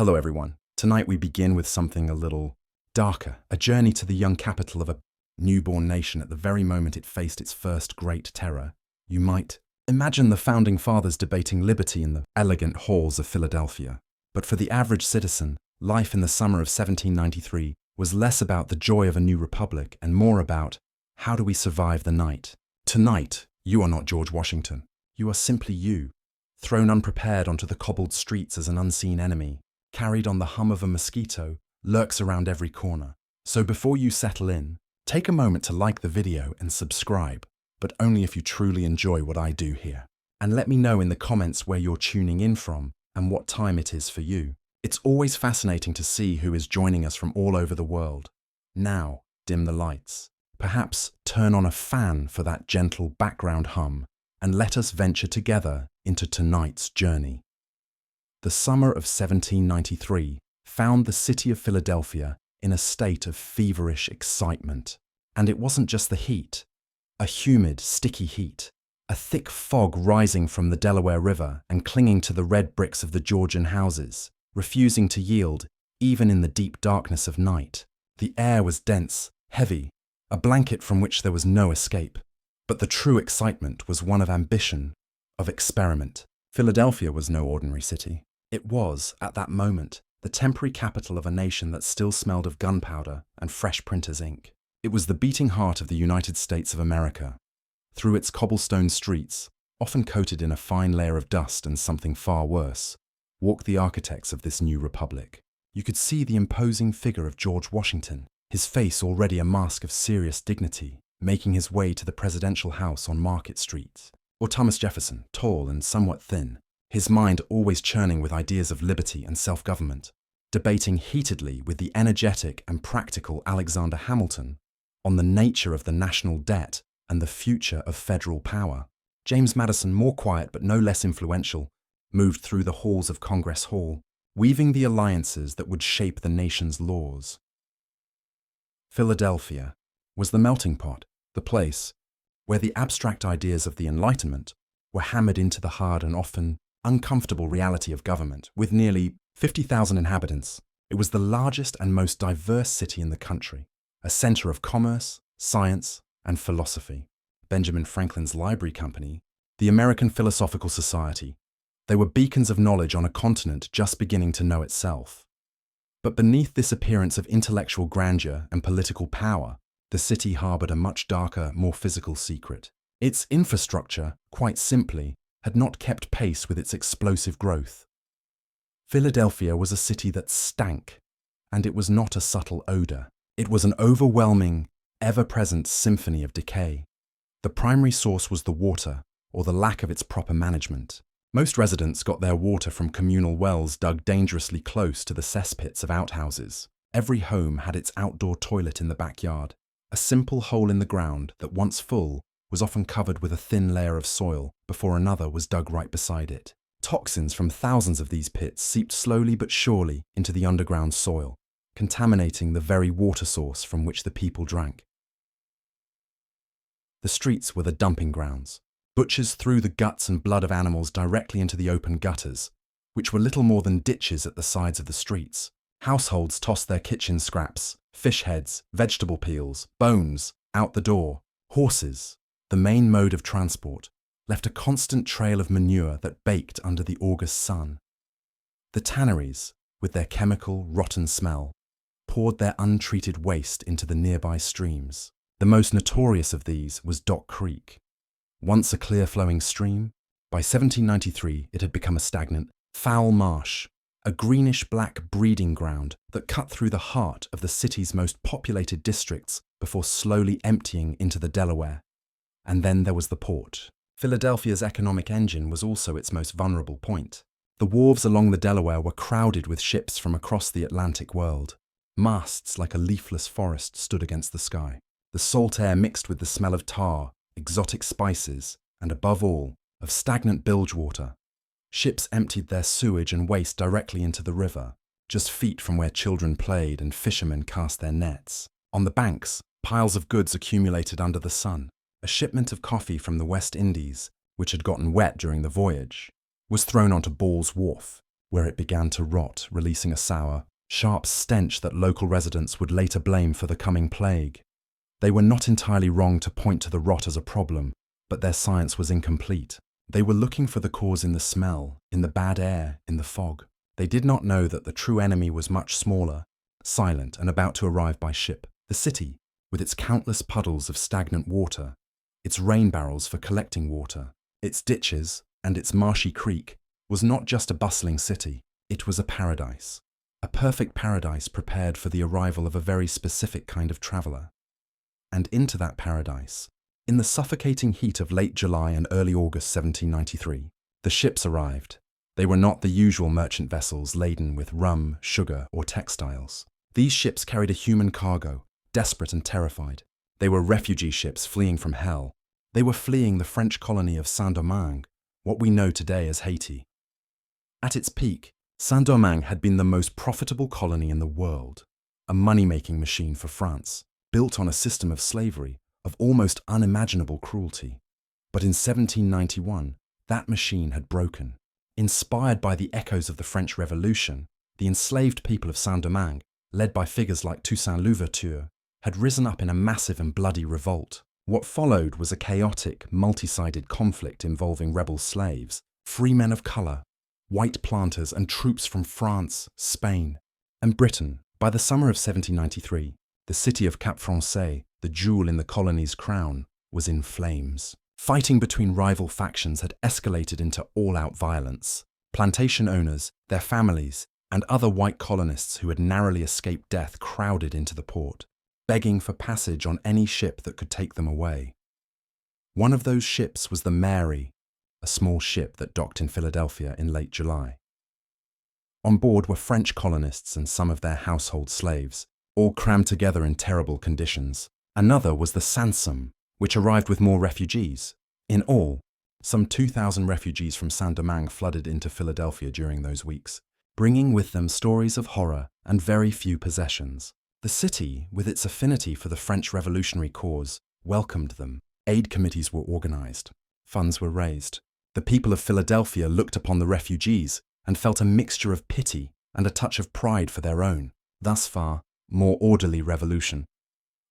Hello everyone. Tonight we begin with something a little darker, a journey to the young capital of a newborn nation at the very moment it faced its first great terror. You might imagine the founding fathers debating liberty in the elegant halls of Philadelphia. But for the average citizen, life in the summer of 1793 was less about the joy of a new republic and more about how do we survive the night. Tonight, you are not George Washington. You are simply you, thrown unprepared onto the cobbled streets as an unseen enemy, carried on the hum of a mosquito, lurks around every corner. So before you settle in, take a moment to like the video and subscribe, but only if you truly enjoy what I do here. And let me know in the comments where you're tuning in from and what time it is for you. It's always fascinating to see who is joining us from all over the world. Now, dim the lights. Perhaps turn on a fan for that gentle background hum, and let us venture together into tonight's journey. The summer of 1793 found the city of Philadelphia in a state of feverish excitement. And it wasn't just the heat, a humid, sticky heat, a thick fog rising from the Delaware River and clinging to the red bricks of the Georgian houses, refusing to yield even in the deep darkness of night. The air was dense, heavy, a blanket from which there was no escape. But the true excitement was one of ambition, of experiment. Philadelphia was no ordinary city. It was, at that moment, the temporary capital of a nation that still smelled of gunpowder and fresh printer's ink. It was the beating heart of the United States of America. Through its cobblestone streets, often coated in a fine layer of dust and something far worse, walked the architects of this new republic. You could see the imposing figure of George Washington, his face already a mask of serious dignity, making his way to the presidential house on Market Street. Or Thomas Jefferson, tall and somewhat thin, his mind always churning with ideas of liberty and self-government, debating heatedly with the energetic and practical Alexander Hamilton on the nature of the national debt and the future of federal power. James Madison, more quiet but no less influential, moved through the halls of Congress Hall, weaving the alliances that would shape the nation's laws. Philadelphia was the melting pot, the place where the abstract ideas of the Enlightenment were hammered into the hard and often uncomfortable reality of government. With nearly 50,000 inhabitants, it was the largest and most diverse city in the country, a center of commerce, science, and philosophy. Benjamin Franklin's Library Company, the American Philosophical Society, they were beacons of knowledge on a continent just beginning to know itself. But beneath this appearance of intellectual grandeur and political power, the city harbored a much darker, more physical secret. Its infrastructure, quite simply, had not kept pace with its explosive growth. Philadelphia was a city that stank, and it was not a subtle odor. It was an overwhelming, ever-present symphony of decay. The primary source was the water, or the lack of its proper management. Most residents got their water from communal wells dug dangerously close to the cesspits of outhouses. Every home had its outdoor toilet in the backyard, a simple hole in the ground that, once full, was often covered with a thin layer of soil before another was dug right beside it. Toxins from thousands of these pits seeped slowly but surely into the underground soil, contaminating the very water source from which the people drank. The streets were the dumping grounds. Butchers threw the guts and blood of animals directly into the open gutters, which were little more than ditches at the sides of the streets. Households tossed their kitchen scraps, fish heads, vegetable peels, bones, out the door. Horses, the main mode of transport, left a constant trail of manure that baked under the August sun. The tanneries, with their chemical, rotten smell, poured their untreated waste into the nearby streams. The most notorious of these was Dock Creek. Once a clear-flowing stream, by 1793 it had become a stagnant, foul marsh, a greenish-black breeding ground that cut through the heart of the city's most populated districts before slowly emptying into the Delaware. And then there was the port. Philadelphia's economic engine was also its most vulnerable point. The wharves along the Delaware were crowded with ships from across the Atlantic world. Masts like a leafless forest stood against the sky. The salt air mixed with the smell of tar, exotic spices, and above all, of stagnant bilge water. Ships emptied their sewage and waste directly into the river, just feet from where children played and fishermen cast their nets. On the banks, piles of goods accumulated under the sun. A shipment of coffee from the West Indies, which had gotten wet during the voyage, was thrown onto Ball's Wharf. where it began to rot, releasing a sour, sharp stench that local residents would later blame for the coming plague. They were not entirely wrong to point to the rot as a problem, but their science was incomplete. They were looking for the cause in the smell, in the bad air, in the fog. They did not know that the true enemy was much smaller, silent and about to arrive by ship. The city, with its countless puddles of stagnant water, its rain barrels for collecting water, its ditches, and its marshy creek, was not just a bustling city, it was a paradise. A perfect paradise prepared for the arrival of a very specific kind of traveller. And into that paradise, in the suffocating heat of late July and early August 1793, the ships arrived. They were not the usual merchant vessels laden with rum, sugar, or textiles. These ships carried a human cargo, desperate and terrified. They were refugee ships fleeing from hell. They were fleeing the French colony of Saint-Domingue, what we know today as Haiti. At its peak, Saint-Domingue had been the most profitable colony in the world, a money-making machine for France, built on a system of slavery, of almost unimaginable cruelty. But in 1791, that machine had broken. Inspired by the echoes of the French Revolution, the enslaved people of Saint-Domingue, led by figures like Toussaint Louverture, had risen up in a massive and bloody revolt. What followed was a chaotic, multi-sided conflict involving rebel slaves, free men of colour, white planters and troops from France, Spain, and Britain. By the summer of 1793, the city of Cap Français, the jewel in the colony's crown, was in flames. Fighting between rival factions had escalated into all-out violence. Plantation owners, their families, and other white colonists who had narrowly escaped death crowded into the port, begging for passage on any ship that could take them away. One of those ships was the Mary, a small ship that docked in Philadelphia in late July. On board were French colonists and some of their household slaves, all crammed together in terrible conditions. Another was the Sansom, which arrived with more refugees. In all, some 2,000 refugees from Saint-Domingue flooded into Philadelphia during those weeks, bringing with them stories of horror and very few possessions. The city, with its affinity for the French revolutionary cause, welcomed them. Aid committees were organized. Funds were raised. The people of Philadelphia looked upon the refugees and felt a mixture of pity and a touch of pride for their own, thus far, more orderly revolution.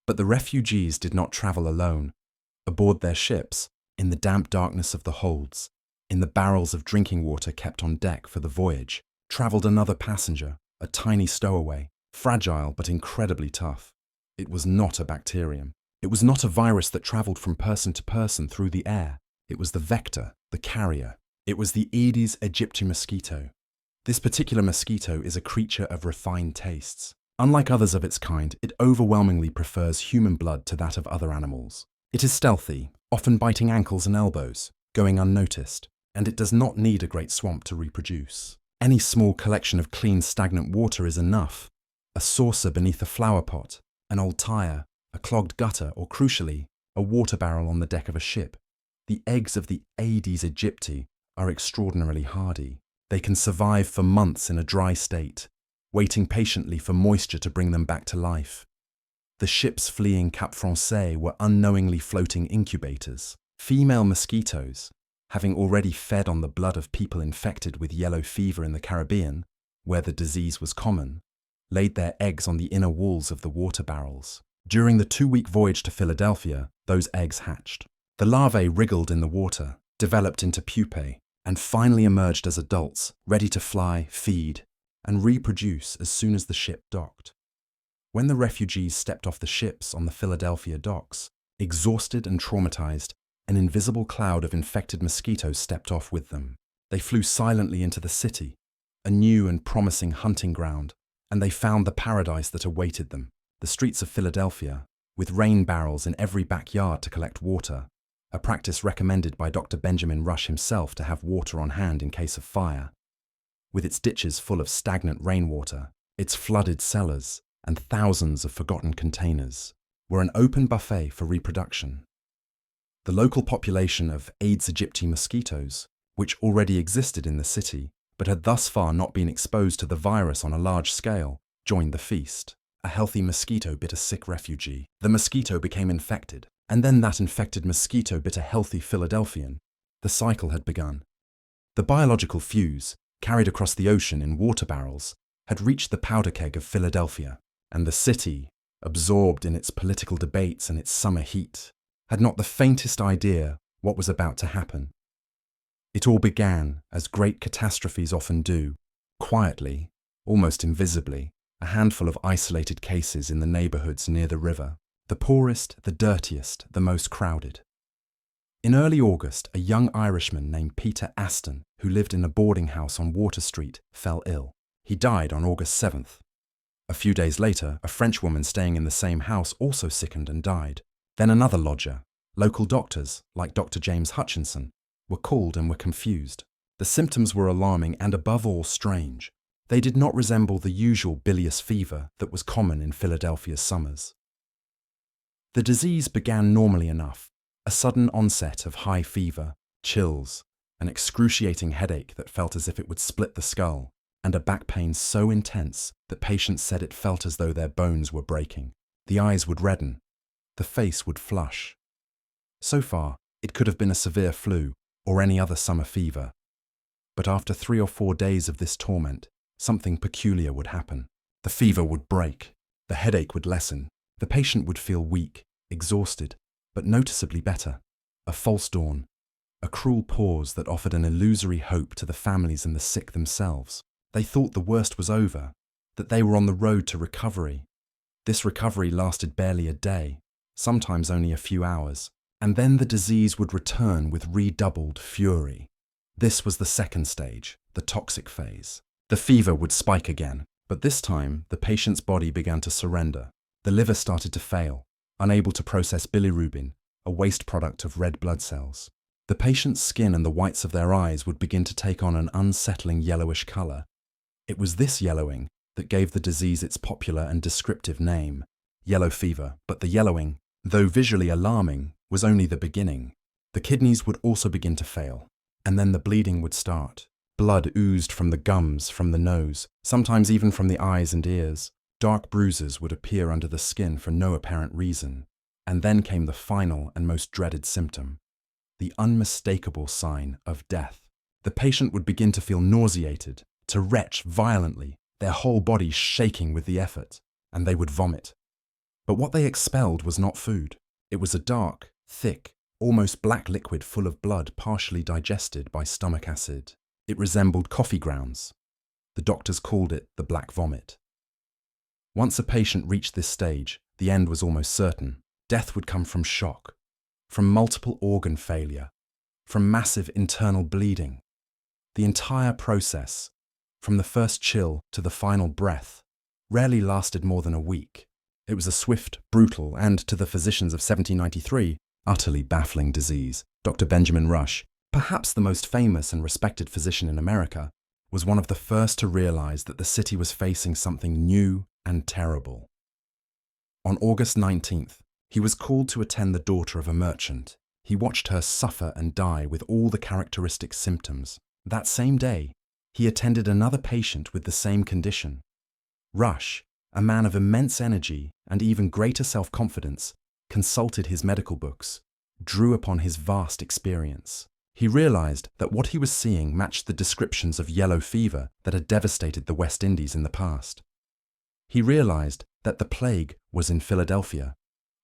But the refugees did not travel alone. Aboard their ships, in the damp darkness of the holds, in the barrels of drinking water kept on deck for the voyage, travelled another passenger, a tiny stowaway, fragile but incredibly tough. It was not a bacterium. It was not a virus that travelled from person to person through the air. It was the vector, the carrier. It was the Aedes aegypti mosquito. This particular mosquito is a creature of refined tastes. Unlike others of its kind, it overwhelmingly prefers human blood to that of other animals. It is stealthy, often biting ankles and elbows, going unnoticed, and it does not need a great swamp to reproduce. Any small collection of clean, stagnant water is enough. A saucer beneath a flower pot, an old tire, a clogged gutter, or crucially, a water barrel on the deck of a ship. The eggs of the Aedes aegypti are extraordinarily hardy. They can survive for months in a dry state, waiting patiently for moisture to bring them back to life. The ships fleeing Cap Français were unknowingly floating incubators. Female mosquitoes, having already fed on the blood of people infected with yellow fever in the Caribbean, where the disease was common, laid their eggs on the inner walls of the water barrels. During the 2-week voyage to Philadelphia, those eggs hatched. The larvae wriggled in the water, developed into pupae, and finally emerged as adults, ready to fly, feed, and reproduce as soon as the ship docked. When the refugees stepped off the ships on the Philadelphia docks, exhausted and traumatized, an invisible cloud of infected mosquitoes stepped off with them. They flew silently into the city, a new and promising hunting ground, and they found the paradise that awaited them, the streets of Philadelphia, with rain barrels in every backyard to collect water, a practice recommended by Dr. Benjamin Rush himself to have water on hand in case of fire. With its ditches full of stagnant rainwater, its flooded cellars, and thousands of forgotten containers, were an open buffet for reproduction. The local population of Aedes aegypti mosquitoes, which already existed in the city, but had thus far not been exposed to the virus on a large scale, joined the feast. A healthy mosquito bit a sick refugee. The mosquito became infected, and then that infected mosquito bit a healthy Philadelphian. The cycle had begun. The biological fuse, carried across the ocean in water barrels, had reached the powder keg of Philadelphia, and the city, absorbed in its political debates and its summer heat, had not the faintest idea what was about to happen. It all began, as great catastrophes often do, quietly, almost invisibly, a handful of isolated cases in the neighborhoods near the river, the poorest, the dirtiest, the most crowded. In early August, a young Irishman named Peter Aston, who lived in a boarding house on Water Street, fell ill. He died on August 7th. A few days later, a French woman staying in the same house also sickened and died. Then another lodger. Local doctors, like Dr. James Hutchinson, were called and were confused. The symptoms were alarming and above all strange. They did not resemble the usual bilious fever that was common in Philadelphia's summers. The disease began normally enough. A sudden onset of high fever, chills, an excruciating headache that felt as if it would split the skull, and a back pain so intense that patients said it felt as though their bones were breaking. The eyes would redden. The face would flush. So far, it could have been a severe flu or any other summer fever. But after 3 or 4 days of this torment, something peculiar would happen. The fever would break. The headache would lessen. The patient would feel weak, exhausted, but noticeably better. A false dawn. A cruel pause that offered an illusory hope to the families and the sick themselves. They thought the worst was over, that they were on the road to recovery. This recovery lasted barely a day, sometimes only a few hours, and then the disease would return with redoubled fury. This was the second stage, the toxic phase. The fever would spike again, but this time the patient's body began to surrender. The liver started to fail, unable to process bilirubin, a waste product of red blood cells. The patient's skin and the whites of their eyes would begin to take on an unsettling yellowish color. It was this yellowing that gave the disease its popular and descriptive name, yellow fever. But the yellowing, though visually alarming, was only the beginning. The kidneys would also begin to fail, and then the bleeding would start. Blood oozed from the gums, from the nose, sometimes even from the eyes and ears. Dark bruises would appear under the skin for no apparent reason. And then came the final and most dreaded symptom, the unmistakable sign of death. The patient would begin to feel nauseated, to retch violently, their whole body shaking with the effort, and they would vomit. But what they expelled was not food. It was a dark, thick, almost black liquid full of blood partially digested by stomach acid. It resembled coffee grounds. The doctors called it the black vomit. Once a patient reached this stage, the end was almost certain. Death would come from shock, from multiple organ failure, from massive internal bleeding. The entire process, from the first chill to the final breath, rarely lasted more than a week. It was a swift, brutal, and, to the physicians of 1793, utterly baffling disease. Dr. Benjamin Rush, perhaps the most famous and respected physician in America, was one of the first to realize that the city was facing something new and terrible. On August 19th, he was called to attend the daughter of a merchant. He watched her suffer and die with all the characteristic symptoms. That same day, he attended another patient with the same condition. Rush, a man of immense energy and even greater self-confidence, consulted his medical books, drew upon his vast experience. He realized that what he was seeing matched the descriptions of yellow fever that had devastated the West Indies in the past. He realized that the plague was in Philadelphia.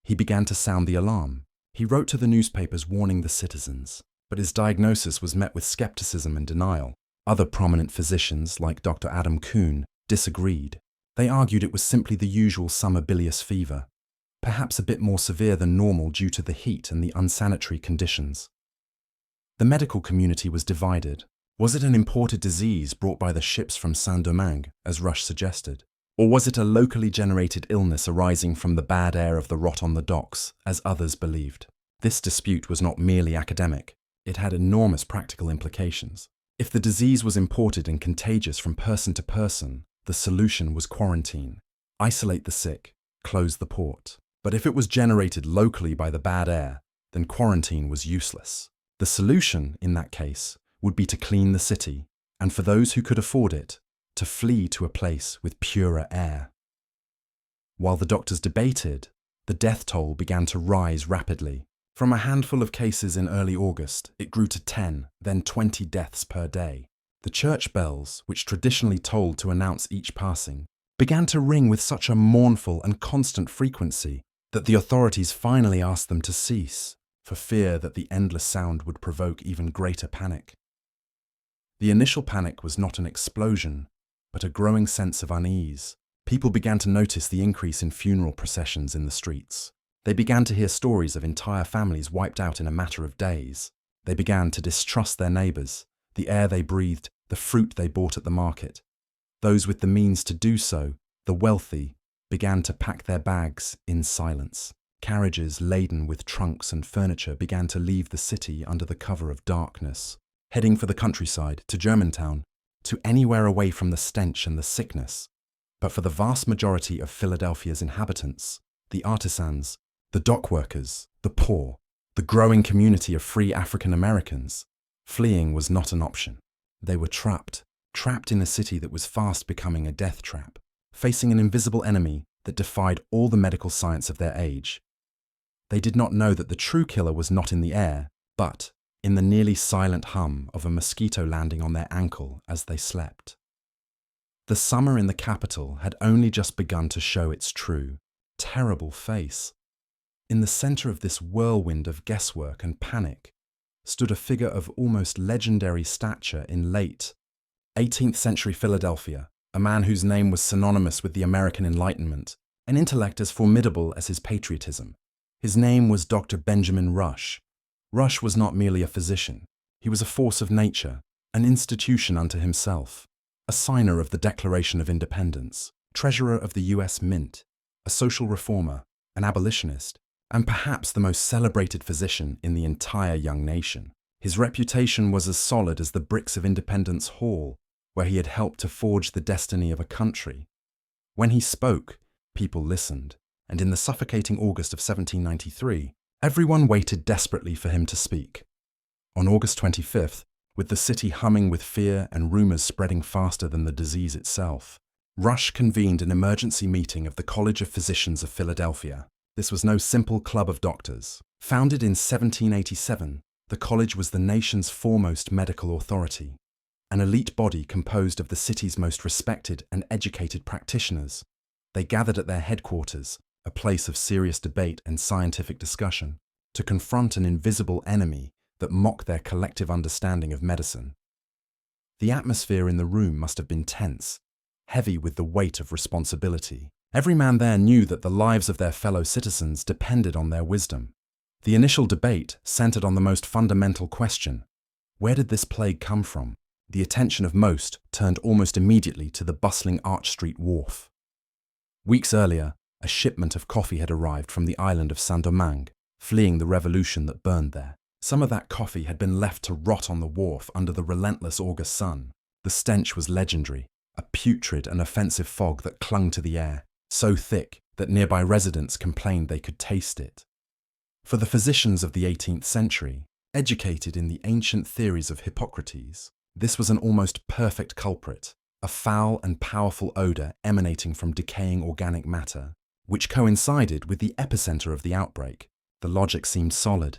He began to sound the alarm. He wrote to the newspapers warning the citizens, but his diagnosis was met with skepticism and denial. Other prominent physicians, like Dr. Adam Kuhn, disagreed. They argued it was simply the usual summer bilious fever, perhaps a bit more severe than normal due to the heat and the unsanitary conditions. The medical community was divided. Was it an imported disease brought by the ships from Saint-Domingue, as Rush suggested? Or was it a locally generated illness arising from the bad air of the rot on the docks, as others believed? This dispute was not merely academic. It had enormous practical implications. If the disease was imported and contagious from person to person, the solution was quarantine. Isolate the sick, close the port. But if it was generated locally by the bad air, then quarantine was useless. The solution, in that case, would be to clean the city, and for those who could afford it, to flee to a place with purer air. While the doctors debated, the death toll began to rise rapidly. From a handful of cases in early August, it grew to 10, then 20 deaths per day. The church bells, which traditionally tolled to announce each passing, began to ring with such a mournful and constant frequency that the authorities finally asked them to cease, for fear that the endless sound would provoke even greater panic. The initial panic was not an explosion, but a growing sense of unease. People began to notice the increase in funeral processions in the streets. They began to hear stories of entire families wiped out in a matter of days. They began to distrust their neighbours, the air they breathed, the fruit they bought at the market. Those with the means to do so, the wealthy, began to pack their bags in silence. Carriages laden with trunks and furniture began to leave the city under the cover of darkness, heading for the countryside, to Germantown, to anywhere away from the stench and the sickness. But for the vast majority of Philadelphia's inhabitants, the artisans, the dock workers, the poor, the growing community of free African Americans, fleeing was not an option. They were trapped in a city that was fast becoming a death trap, facing an invisible enemy that defied all the medical science of their age. They did not know that the true killer was not in the air, but in the nearly silent hum of a mosquito landing on their ankle as they slept. The summer in the capital had only just begun to show its true, terrible face. In the center of this whirlwind of guesswork and panic stood a figure of almost legendary stature in late 18th century Philadelphia, a man whose name was synonymous with the American Enlightenment, an intellect as formidable as his patriotism. His name was Dr. Benjamin Rush. Rush was not merely a physician. He was a force of nature, an institution unto himself, a signer of the Declaration of Independence, treasurer of the U.S. Mint, a social reformer, an abolitionist, and perhaps the most celebrated physician in the entire young nation. His reputation was as solid as the bricks of Independence Hall, where he had helped to forge the destiny of a country. When he spoke, people listened, and in the suffocating August of 1793, everyone waited desperately for him to speak. On August 25th, with the city humming with fear and rumors spreading faster than the disease itself, Rush convened an emergency meeting of the College of Physicians of Philadelphia. This was no simple club of doctors. Founded in 1787, the college was the nation's foremost medical authority, an elite body composed of the city's most respected and educated practitioners. They gathered at their headquarters, a place of serious debate and scientific discussion, to confront an invisible enemy that mocked their collective understanding of medicine. The atmosphere in the room must have been tense, heavy with the weight of responsibility. Every man there knew that the lives of their fellow citizens depended on their wisdom. The initial debate centered on the most fundamental question: where did this plague come from? The attention of most turned almost immediately to the bustling Arch Street wharf. Weeks earlier, a shipment of coffee had arrived from the island of Saint-Domingue, fleeing the revolution that burned there. Some of that coffee had been left to rot on the wharf under the relentless August sun. The stench was legendary, a putrid and offensive fog that clung to the air, so thick that nearby residents complained they could taste it. For the physicians of the 18th century, educated in the ancient theories of Hippocrates, this was an almost perfect culprit, a foul and powerful odour emanating from decaying organic matter, which coincided with the epicenter of the outbreak. The logic seemed solid.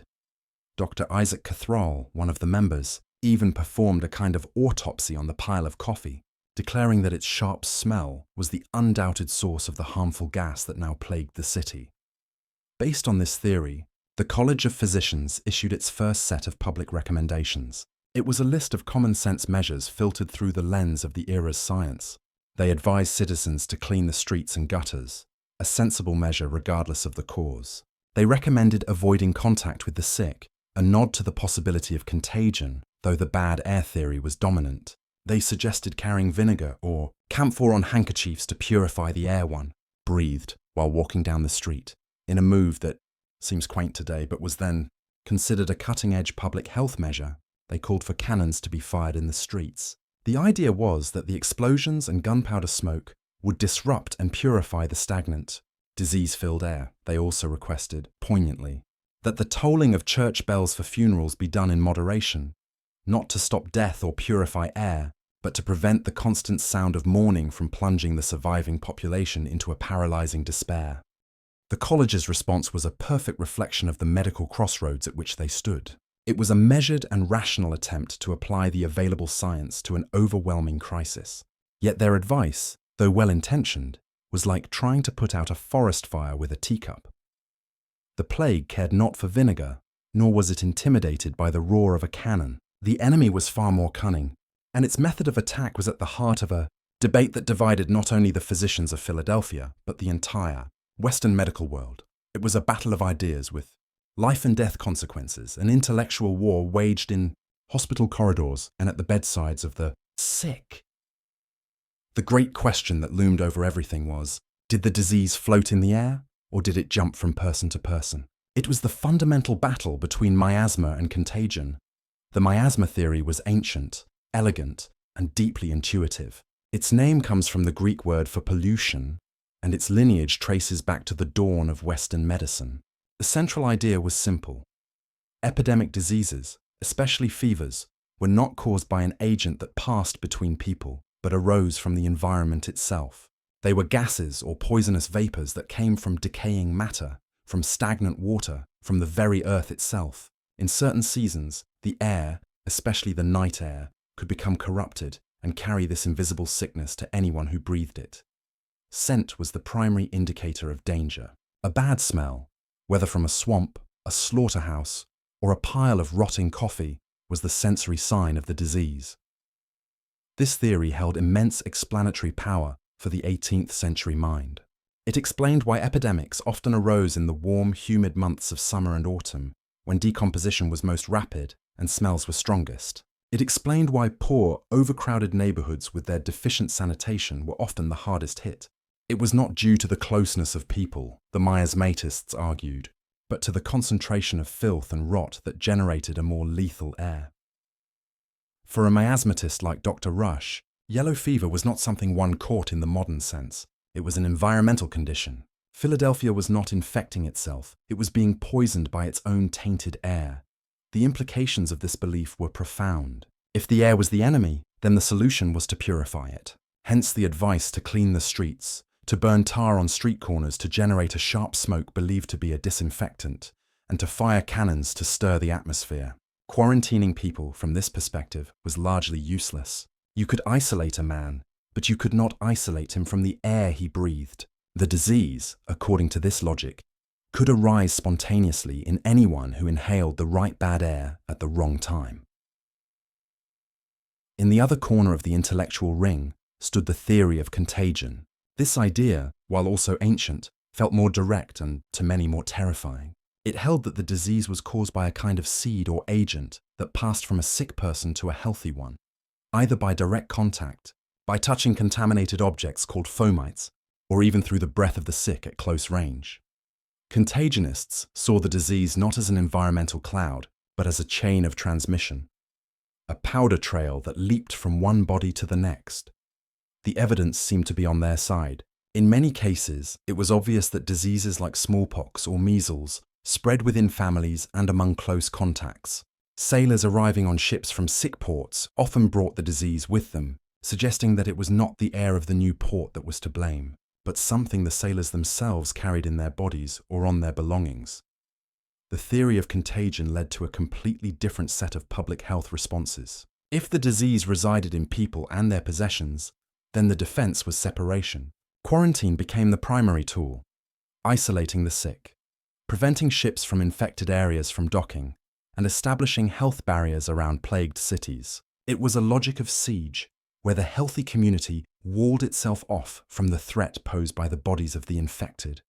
Dr. Isaac Cathrall, one of the members, even performed a kind of autopsy on the pile of coffee, declaring that its sharp smell was the undoubted source of the harmful gas that now plagued the city. Based on this theory, the College of Physicians issued its first set of public recommendations. It was a list of common-sense measures filtered through the lens of the era's science. They advised citizens to clean the streets and gutters, a sensible measure regardless of the cause. They recommended avoiding contact with the sick, a nod to the possibility of contagion, though the bad air theory was dominant. They suggested carrying vinegar or camphor on handkerchiefs to purify the air one breathed while walking down the street, in a move that seems quaint today but was then considered a cutting-edge public health measure. They called for cannons to be fired in the streets. The idea was that the explosions and gunpowder smoke would disrupt and purify the stagnant, disease-filled air. They also requested, poignantly, that the tolling of church bells for funerals be done in moderation, not to stop death or purify air, but to prevent the constant sound of mourning from plunging the surviving population into a paralyzing despair. The college's response was a perfect reflection of the medical crossroads at which they stood. It was a measured and rational attempt to apply the available science to an overwhelming crisis. Yet their advice, though well-intentioned, was like trying to put out a forest fire with a teacup. The plague cared not for vinegar, nor was it intimidated by the roar of a cannon. The enemy was far more cunning, and its method of attack was at the heart of a debate that divided not only the physicians of Philadelphia, but the entire Western medical world. It was a battle of ideas with life and death consequences, an intellectual war waged in hospital corridors and at the bedsides of the sick. The great question that loomed over everything was, did the disease float in the air, or did it jump from person to person? It was the fundamental battle between miasma and contagion. The miasma theory was ancient, elegant, and deeply intuitive. Its name comes from the Greek word for pollution, and its lineage traces back to the dawn of Western medicine. The central idea was simple. Epidemic diseases, especially fevers, were not caused by an agent that passed between people, but arose from the environment itself. They were gases or poisonous vapors that came from decaying matter, from stagnant water, from the very earth itself. In certain seasons, the air, especially the night air, could become corrupted and carry this invisible sickness to anyone who breathed it. Scent was the primary indicator of danger. A bad smell, whether from a swamp, a slaughterhouse, or a pile of rotting coffee, was the sensory sign of the disease. This theory held immense explanatory power for the 18th century mind. It explained why epidemics often arose in the warm, humid months of summer and autumn, when decomposition was most rapid and smells were strongest. It explained why poor, overcrowded neighborhoods with their deficient sanitation were often the hardest hit. It was not due to the closeness of people, the miasmatists argued, but to the concentration of filth and rot that generated a more lethal air. For a miasmatist like Dr. Rush, yellow fever was not something one caught in the modern sense. It was an environmental condition. Philadelphia was not infecting itself, it was being poisoned by its own tainted air. The implications of this belief were profound. If the air was the enemy, then the solution was to purify it. Hence the advice to clean the streets, to burn tar on street corners to generate a sharp smoke believed to be a disinfectant, and to fire cannons to stir the atmosphere. Quarantining people from this perspective was largely useless. You could isolate a man, but you could not isolate him from the air he breathed. The disease, according to this logic, could arise spontaneously in anyone who inhaled the right bad air at the wrong time. In the other corner of the intellectual ring stood the theory of contagion. This idea, while also ancient, felt more direct and, to many, more terrifying. It held that the disease was caused by a kind of seed or agent that passed from a sick person to a healthy one, either by direct contact, by touching contaminated objects called fomites, or even through the breath of the sick at close range. Contagionists saw the disease not as an environmental cloud, but as a chain of transmission, a powder trail that leaped from one body to the next. The evidence seemed to be on their side. In many cases, it was obvious that diseases like smallpox or measles spread within families and among close contacts. Sailors arriving on ships from sick ports often brought the disease with them, suggesting that it was not the air of the new port that was to blame, but something the sailors themselves carried in their bodies or on their belongings. The theory of contagion led to a completely different set of public health responses. If the disease resided in people and their possessions, then the defense was separation. Quarantine became the primary tool, isolating the sick, preventing ships from infected areas from docking, and establishing health barriers around plagued cities. It was a logic of siege, where the healthy community walled itself off from the threat posed by the bodies of the infected.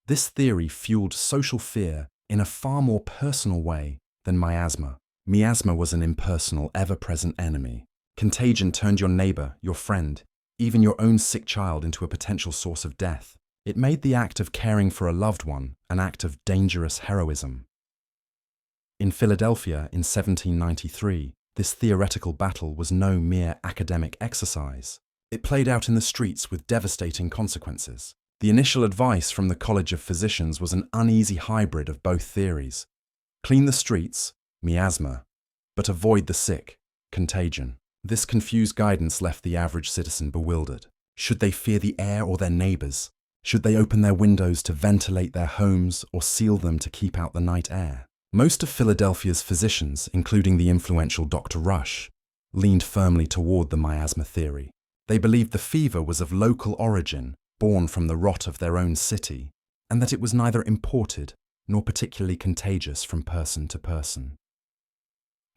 This theory fueled social fear in a far more personal way than miasma. Miasma was an impersonal, ever-present enemy. Contagion turned your neighbor, your friend, even your own sick child into a potential source of death. It made the act of caring for a loved one an act of dangerous heroism. In Philadelphia in 1793, this theoretical battle was no mere academic exercise. It played out in the streets with devastating consequences. The initial advice from the College of Physicians was an uneasy hybrid of both theories. Clean the streets, miasma, but avoid the sick, contagion. This confused guidance left the average citizen bewildered. Should they fear the air or their neighbors? Should they open their windows to ventilate their homes or seal them to keep out the night air? Most of Philadelphia's physicians, including the influential Dr. Rush, leaned firmly toward the miasma theory. They believed the fever was of local origin, born from the rot of their own city, and that it was neither imported nor particularly contagious from person to person.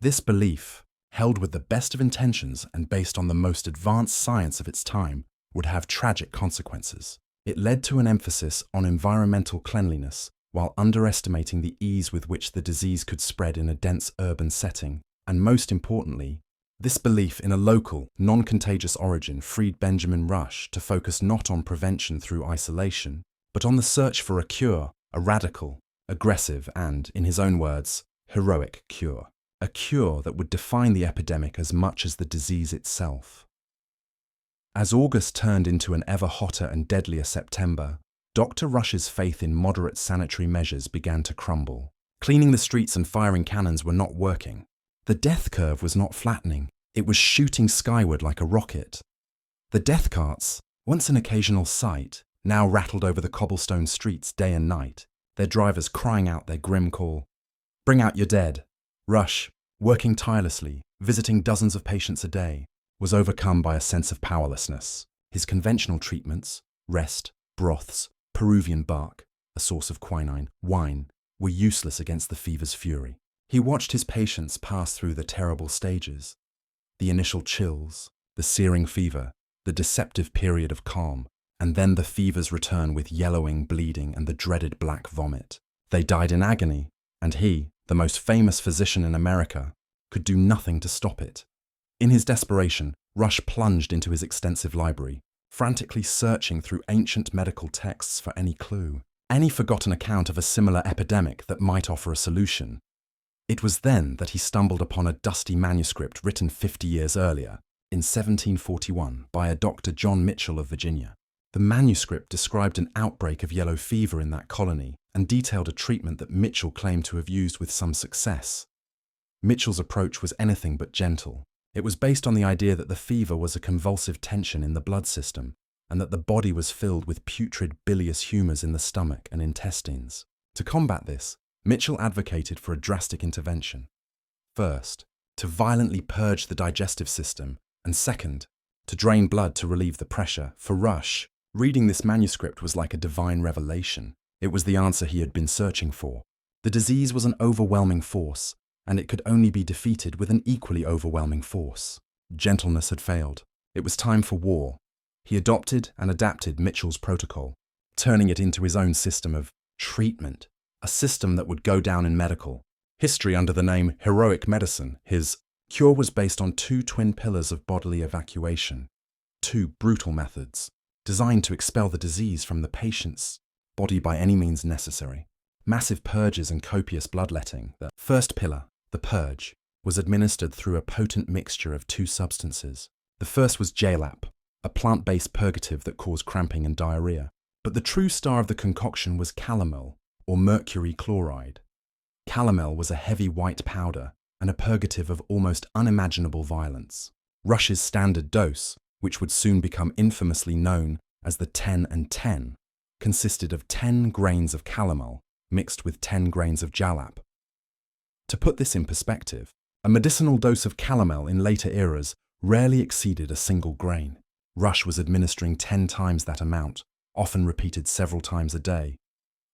This belief, held with the best of intentions and based on the most advanced science of its time, would have tragic consequences. It led to an emphasis on environmental cleanliness while underestimating the ease with which the disease could spread in a dense urban setting, and most importantly, this belief in a local, non-contagious origin freed Benjamin Rush to focus not on prevention through isolation, but on the search for a cure, a radical, aggressive and, in his own words, heroic cure. A cure that would define the epidemic as much as the disease itself. As August turned into an ever hotter and deadlier September, Dr. Rush's faith in moderate sanitary measures began to crumble. Cleaning the streets and firing cannons were not working. The death curve was not flattening, it was shooting skyward like a rocket. The death carts, once an occasional sight, now rattled over the cobblestone streets day and night, their drivers crying out their grim call, "Bring out your dead." Rush, working tirelessly, visiting dozens of patients a day, was overcome by a sense of powerlessness. His conventional treatments, rest, broths, Peruvian bark, a source of quinine, wine, were useless against the fever's fury. He watched his patients pass through the terrible stages, the initial chills, the searing fever, the deceptive period of calm, and then the fever's return with yellowing, bleeding, and the dreaded black vomit. They died in agony, and he, the most famous physician in America, could do nothing to stop it. In his desperation, Rush plunged into his extensive library, frantically searching through ancient medical texts for any clue, any forgotten account of a similar epidemic that might offer a solution. It was then that he stumbled upon a dusty manuscript written 50 years earlier, in 1741, by a Dr. John Mitchell of Virginia. The manuscript described an outbreak of yellow fever in that colony and detailed a treatment that Mitchell claimed to have used with some success. Mitchell's approach was anything but gentle. It was based on the idea that the fever was a convulsive tension in the blood system and that the body was filled with putrid bilious humours in the stomach and intestines. To combat this, Mitchell advocated for a drastic intervention. First, to violently purge the digestive system, and second, to drain blood to relieve the pressure. For Rush, reading this manuscript was like a divine revelation. It was the answer he had been searching for. The disease was an overwhelming force, and it could only be defeated with an equally overwhelming force. Gentleness had failed. It was time for war. He adopted and adapted Mitchell's protocol, turning it into his own system of treatment, a system that would go down in medical history under the name heroic medicine. His cure was based on two twin pillars of bodily evacuation, two brutal methods, designed to expel the disease from the patient's body by any means necessary. Massive purges and copious bloodletting. The first pillar, the purge, was administered through a potent mixture of two substances. The first was jalap, a plant-based purgative that caused cramping and diarrhea. But the true star of the concoction was calomel, or mercury chloride. Calomel was a heavy white powder and a purgative of almost unimaginable violence. Rush's standard dose, which would soon become infamously known as the 10 and 10, consisted of 10 grains of calomel mixed with 10 grains of jalap. To put this in perspective, a medicinal dose of calomel in later eras rarely exceeded a single grain. Rush was administering 10 times that amount, often repeated several times a day.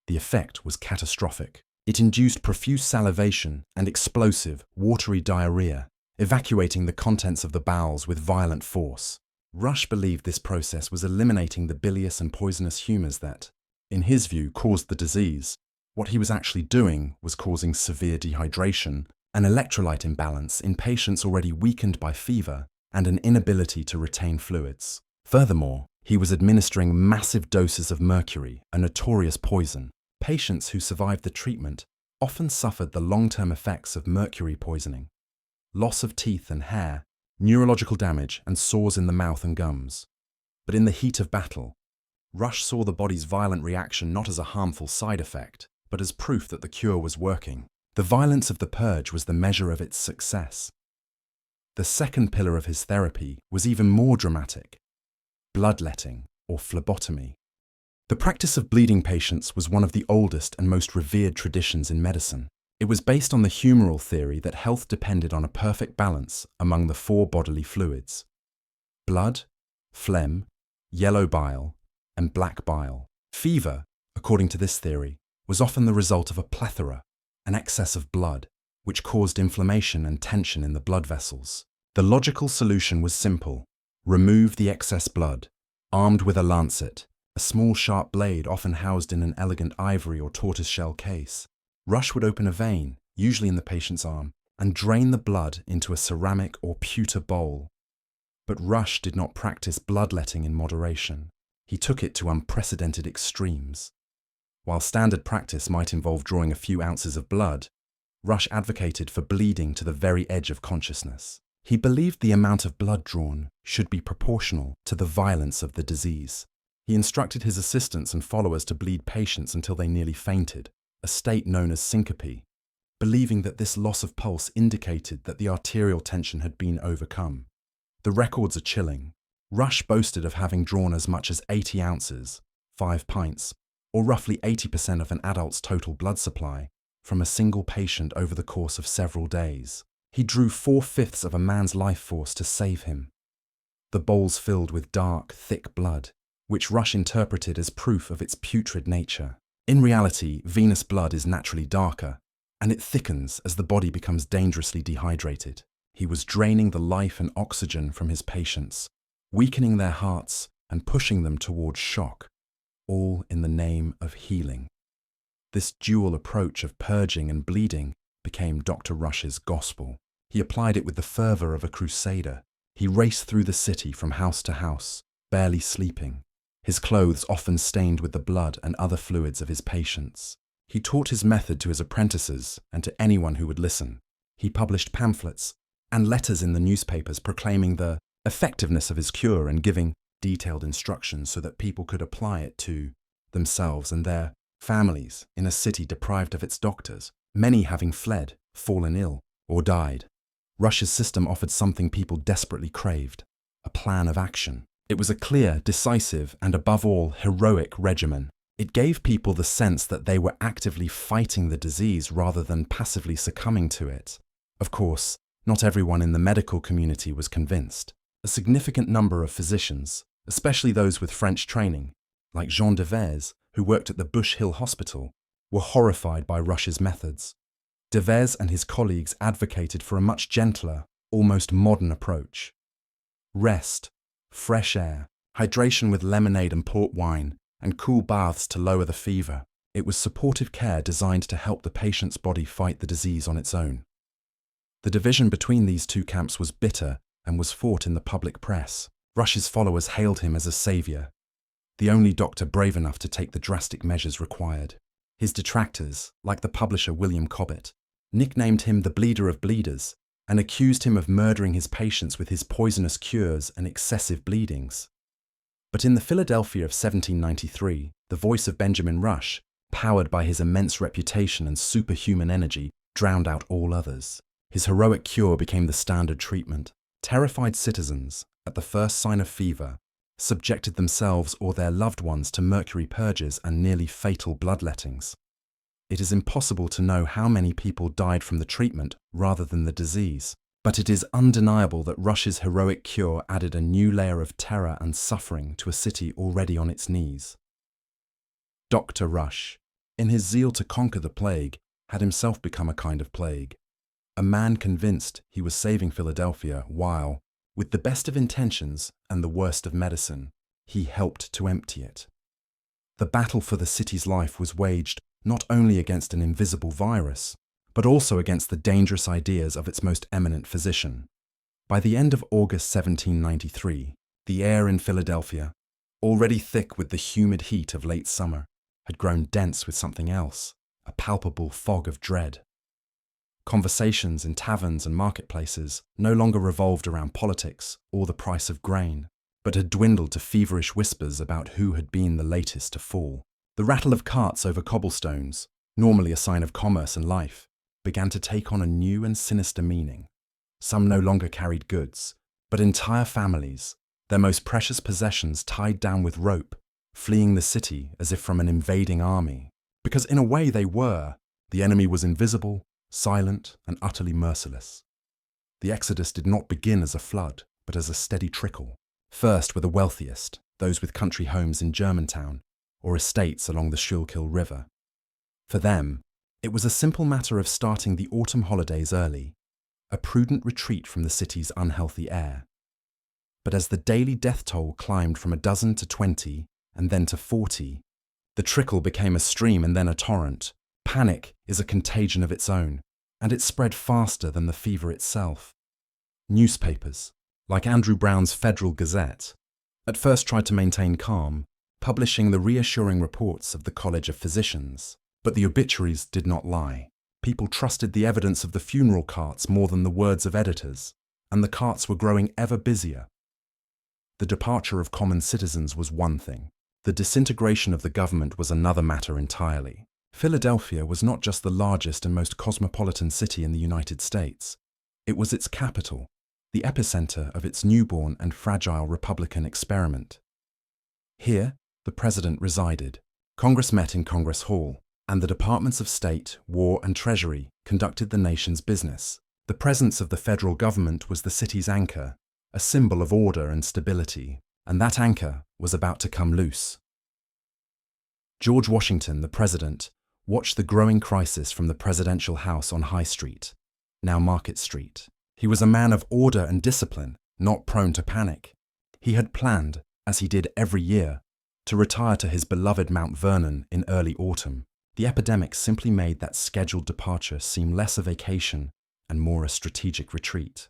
The effect was catastrophic. It induced profuse salivation and explosive, watery diarrhea, evacuating the contents of the bowels with violent force. Rush believed this process was eliminating the bilious and poisonous humours that, in his view, caused the disease. What he was actually doing was causing severe dehydration, an electrolyte imbalance in patients already weakened by fever, and an inability to retain fluids. Furthermore, he was administering massive doses of mercury, a notorious poison. Patients who survived the treatment often suffered the long-term effects of mercury poisoning: loss of teeth and hair, neurological damage, and sores in the mouth and gums. But in the heat of battle, Rush saw the body's violent reaction not as a harmful side effect, but as proof that the cure was working. The violence of the purge was the measure of its success. The second pillar of his therapy was even more dramatic: bloodletting, or phlebotomy. The practice of bleeding patients was one of the oldest and most revered traditions in medicine. It was based on the humoral theory that health depended on a perfect balance among the four bodily fluids: blood, phlegm, yellow bile, and black bile. Fever, according to this theory, was often the result of a plethora, an excess of blood, which caused inflammation and tension in the blood vessels. The logical solution was simple: remove the excess blood. Armed with a lancet, a small sharp blade often housed in an elegant ivory or tortoiseshell case, Rush would open a vein, usually in the patient's arm, and drain the blood into a ceramic or pewter bowl. But Rush did not practice bloodletting in moderation. He took it to unprecedented extremes. While standard practice might involve drawing a few ounces of blood, Rush advocated for bleeding to the very edge of consciousness. He believed the amount of blood drawn should be proportional to the violence of the disease. He instructed his assistants and followers to bleed patients until they nearly fainted, a state known as syncope, believing that this loss of pulse indicated that the arterial tension had been overcome. The records are chilling. Rush boasted of having drawn as much as 80 ounces, 5 pints, or roughly 80% of an adult's total blood supply, from a single patient over the course of several days. He drew 4/5 of a man's life force to save him. The bowls filled with dark, thick blood, which Rush interpreted as proof of its putrid nature. In reality, venous blood is naturally darker, and it thickens as the body becomes dangerously dehydrated. He was draining the life and oxygen from his patients, weakening their hearts and pushing them towards shock, all in the name of healing. This dual approach of purging and bleeding became Dr. Rush's gospel. He applied it with the fervor of a crusader. He raced through the city from house to house, barely sleeping, his clothes often stained with the blood and other fluids of his patients. He taught his method to his apprentices and to anyone who would listen. He published pamphlets and letters in the newspapers proclaiming the effectiveness of his cure and giving detailed instructions so that people could apply it to themselves and their families in a city deprived of its doctors, many having fled, fallen ill, or died. Rush's system offered something people desperately craved: a plan of action. It was a clear, decisive, and above all, heroic regimen. It gave people the sense that they were actively fighting the disease rather than passively succumbing to it. Of course, not everyone in the medical community was convinced. A significant number of physicians, especially those with French training, like Jean Devers, who worked at the Bush Hill Hospital, were horrified by Rush's methods. Devers and his colleagues advocated for a much gentler, almost modern approach. Rest, fresh air, hydration with lemonade and port wine, and cool baths to lower the fever. It was supportive care designed to help the patient's body fight the disease on its own. The division between these two camps was bitter and was fought in the public press. Rush's followers hailed him as a savior, the only doctor brave enough to take the drastic measures required. His detractors, like the publisher William Cobbett, nicknamed him the bleeder of bleeders and accused him of murdering his patients with his poisonous cures and excessive bleedings. But in the Philadelphia of 1793, the voice of Benjamin Rush, powered by his immense reputation and superhuman energy, drowned out all others. His heroic cure became the standard treatment. Terrified citizens, at the first sign of fever, subjected themselves or their loved ones to mercury purges and nearly fatal bloodlettings. It is impossible to know how many people died from the treatment rather than the disease, but it is undeniable that Rush's heroic cure added a new layer of terror and suffering to a city already on its knees. Dr. Rush, in his zeal to conquer the plague, had himself become a kind of plague. A man convinced he was saving Philadelphia while, with the best of intentions and the worst of medicine, he helped to empty it. The battle for the city's life was waged not only against an invisible virus, but also against the dangerous ideas of its most eminent physician. By the end of August 1793, the air in Philadelphia, already thick with the humid heat of late summer, had grown dense with something else, a palpable fog of dread. Conversations in taverns and marketplaces no longer revolved around politics or the price of grain, but had dwindled to feverish whispers about who had been the latest to fall. The rattle of carts over cobblestones, normally a sign of commerce and life, began to take on a new and sinister meaning. Some no longer carried goods, but entire families, their most precious possessions tied down with rope, fleeing the city as if from an invading army. Because in a way they were. The enemy was invisible, silent and utterly merciless. The exodus did not begin as a flood, but as a steady trickle. First were the wealthiest, those with country homes in Germantown or estates along the Schuylkill River. For them, it was a simple matter of starting the autumn holidays early, a prudent retreat from the city's unhealthy air. But as the daily death toll climbed from a dozen to 20 and then to 40, the trickle became a stream and then a torrent. Panic is a contagion of its own, and it spread faster than the fever itself. Newspapers, like Andrew Brown's Federal Gazette, at first tried to maintain calm, publishing the reassuring reports of the College of Physicians. But the obituaries did not lie. People trusted the evidence of the funeral carts more than the words of editors, and the carts were growing ever busier. The departure of common citizens was one thing. The disintegration of the government was another matter entirely. Philadelphia was not just the largest and most cosmopolitan city in the United States. It was its capital, the epicenter of its newborn and fragile Republican experiment. Here, the president resided. Congress met in Congress Hall, and the Departments of State, War, and Treasury conducted the nation's business. The presence of the federal government was the city's anchor, a symbol of order and stability, and that anchor was about to come loose. George Washington, the president, watched the growing crisis from the presidential house on High Street, now Market Street. He was a man of order and discipline, not prone to panic. He had planned, as he did every year, to retire to his beloved Mount Vernon in early autumn. The epidemic simply made that scheduled departure seem less a vacation and more a strategic retreat.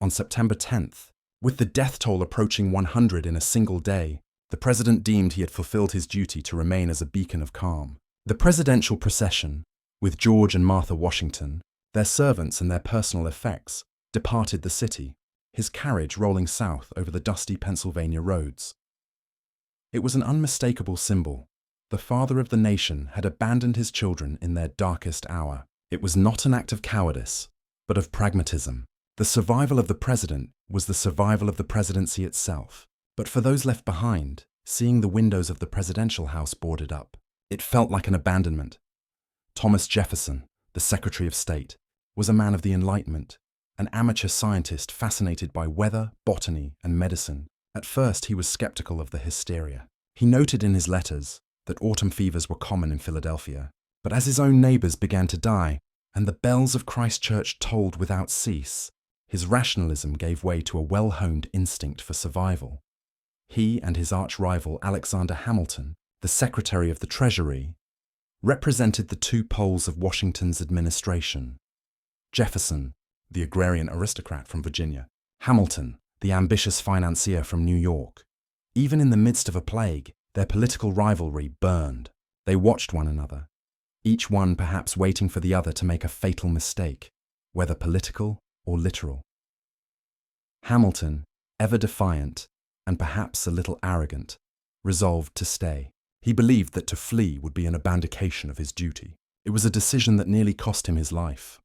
On September 10th, with the death toll approaching 100 in a single day, the president deemed he had fulfilled his duty to remain as a beacon of calm. The presidential procession, with George and Martha Washington, their servants and their personal effects, departed the city, his carriage rolling south over the dusty Pennsylvania roads. It was an unmistakable symbol. The father of the nation had abandoned his children in their darkest hour. It was not an act of cowardice, but of pragmatism. The survival of the president was the survival of the presidency itself. But for those left behind, seeing the windows of the presidential house boarded up, it felt like an abandonment. Thomas Jefferson, the Secretary of State, was a man of the Enlightenment, an amateur scientist fascinated by weather, botany, and medicine. At first, he was skeptical of the hysteria. He noted in his letters that autumn fevers were common in Philadelphia. But as his own neighbors began to die, and the bells of Christ Church tolled without cease, his rationalism gave way to a well-honed instinct for survival. He and his arch-rival Alexander Hamilton, the Secretary of the Treasury, represented the two poles of Washington's administration. Jefferson, the agrarian aristocrat from Virginia; Hamilton, the ambitious financier from New York. Even in the midst of a plague, their political rivalry burned. They watched one another, each one perhaps waiting for the other to make a fatal mistake, whether political or literal. Hamilton, ever defiant and perhaps a little arrogant, resolved to stay. He believed that to flee would be an abdication of his duty. It was a decision that nearly cost him his life.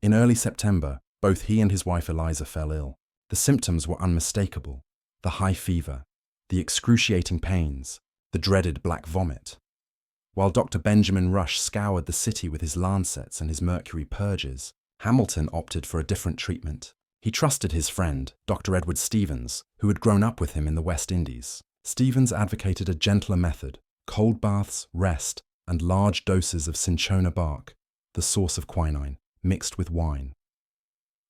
In early September, both he and his wife Eliza fell ill. The symptoms were unmistakable: the high fever, the excruciating pains, the dreaded black vomit. While Dr. Benjamin Rush scoured the city with his lancets and his mercury purges, Hamilton opted for a different treatment. He trusted his friend, Dr. Edward Stevens, who had grown up with him in the West Indies. Stevens advocated a gentler method: cold baths, rest, and large doses of cinchona bark, the source of quinine, mixed with wine.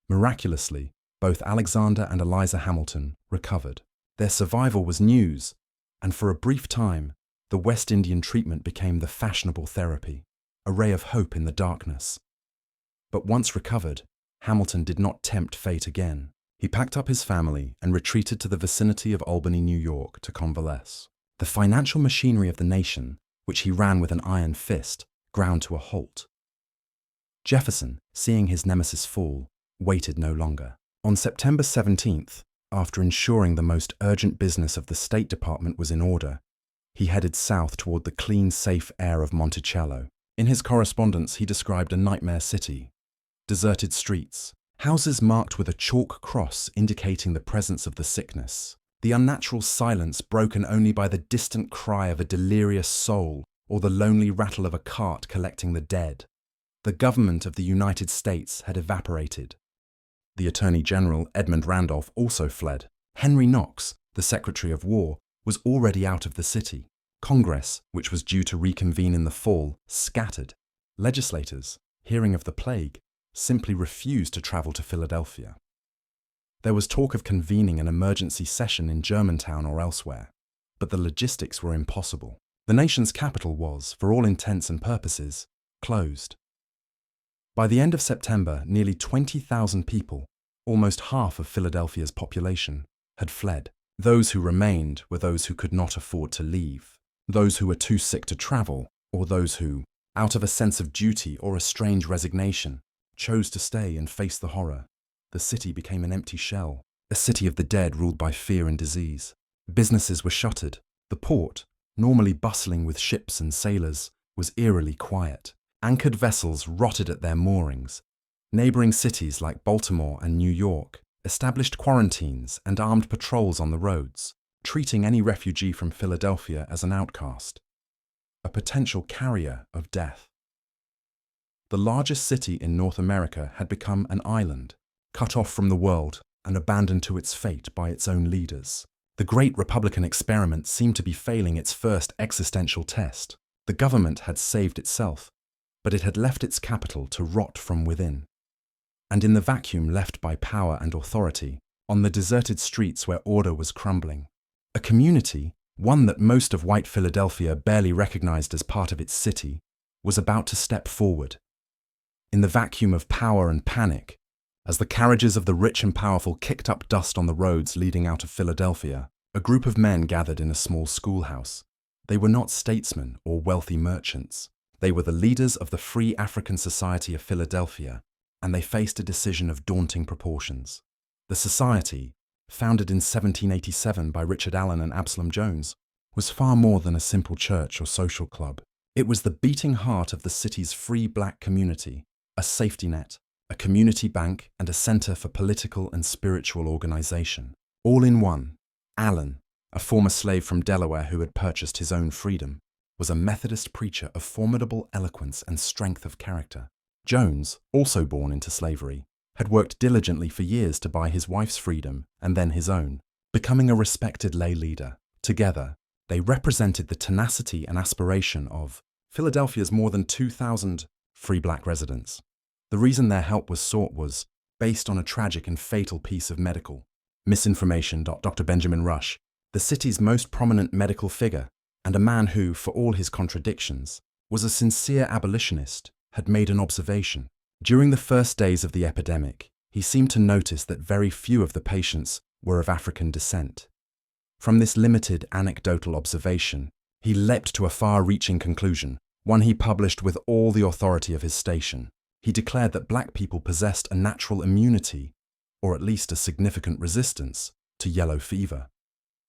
Miraculously, both Alexander and Eliza Hamilton recovered. Their survival was news, and for a brief time, the West Indian treatment became the fashionable therapy, a ray of hope in the darkness. But once recovered, Hamilton did not tempt fate again. He packed up his family and retreated to the vicinity of Albany, New York, to convalesce. The financial machinery of the nation, which he ran with an iron fist, ground to a halt. Jefferson, seeing his nemesis fall, waited no longer. On September 17th, after ensuring the most urgent business of the State Department was in order, he headed south toward the clean, safe air of Monticello. In his correspondence, he described a nightmare city: deserted streets, houses marked with a chalk cross indicating the presence of the sickness, the unnatural silence broken only by the distant cry of a delirious soul or the lonely rattle of a cart collecting the dead. The government of the United States had evaporated. The Attorney General, Edmund Randolph, also fled. Henry Knox, the Secretary of War, was already out of the city. Congress, which was due to reconvene in the fall, scattered. Legislators, hearing of the plague, simply refused to travel to Philadelphia. There was talk of convening an emergency session in Germantown or elsewhere, but the logistics were impossible. The nation's capital was, for all intents and purposes, closed. By the end of September, nearly 20,000 people, almost half of Philadelphia's population, had fled. Those who remained were those who could not afford to leave, those who were too sick to travel, or those who, out of a sense of duty or a strange resignation, chose to stay and face the horror. The city became an empty shell, a city of the dead ruled by fear and disease. Businesses were shuttered. The port, normally bustling with ships and sailors, was eerily quiet. Anchored vessels rotted at their moorings. Neighboring cities like Baltimore and New York established quarantines and armed patrols on the roads, treating any refugee from Philadelphia as an outcast, a potential carrier of death. The largest city in North America had become an island, cut off from the world and abandoned to its fate by its own leaders. The great Republican experiment seemed to be failing its first existential test. The government had saved itself, but it had left its capital to rot from within. And in the vacuum left by power and authority, on the deserted streets where order was crumbling, a community, one that most of white Philadelphia barely recognized as part of its city, was about to step forward. In the vacuum of power and panic, as the carriages of the rich and powerful kicked up dust on the roads leading out of Philadelphia, a group of men gathered in a small schoolhouse. They were not statesmen or wealthy merchants. They were the leaders of the Free African Society of Philadelphia, and they faced a decision of daunting proportions. The society, founded in 1787 by Richard Allen and Absalom Jones, was far more than a simple church or social club. It was the beating heart of the city's free black community, a safety net, a community bank, and a center for political and spiritual organization. All in one. Allen, a former slave from Delaware who had purchased his own freedom, was a Methodist preacher of formidable eloquence and strength of character. Jones, also born into slavery, had worked diligently for years to buy his wife's freedom and then his own, becoming a respected lay leader. Together, they represented the tenacity and aspiration of Philadelphia's more than 2,000 free black residents. The reason their help was sought was based on a tragic and fatal piece of medical misinformation. Dr. Benjamin Rush, the city's most prominent medical figure, and a man who, for all his contradictions, was a sincere abolitionist, had made an observation. During the first days of the epidemic, he seemed to notice that very few of the patients were of African descent. From this limited anecdotal observation, he leapt to a far-reaching conclusion, one he published with all the authority of his station. He declared that black people possessed a natural immunity, or at least a significant resistance, to yellow fever.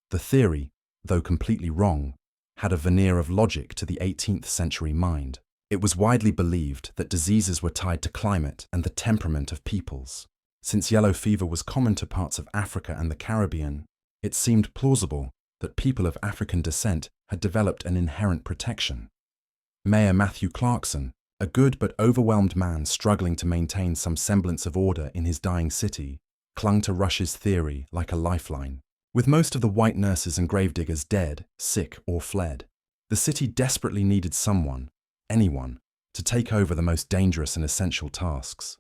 The theory, though completely wrong, had a veneer of logic to the 18th century mind. It was widely believed that diseases were tied to climate and the temperament of peoples. Since yellow fever was common to parts of Africa and the Caribbean, it seemed plausible that people of African descent had developed an inherent protection. Mayor Matthew Clarkson, a good but overwhelmed man struggling to maintain some semblance of order in his dying city, clung to Rush's theory like a lifeline. With most of the white nurses and gravediggers dead, sick, or fled, the city desperately needed someone, anyone, to take over the most dangerous and essential tasks.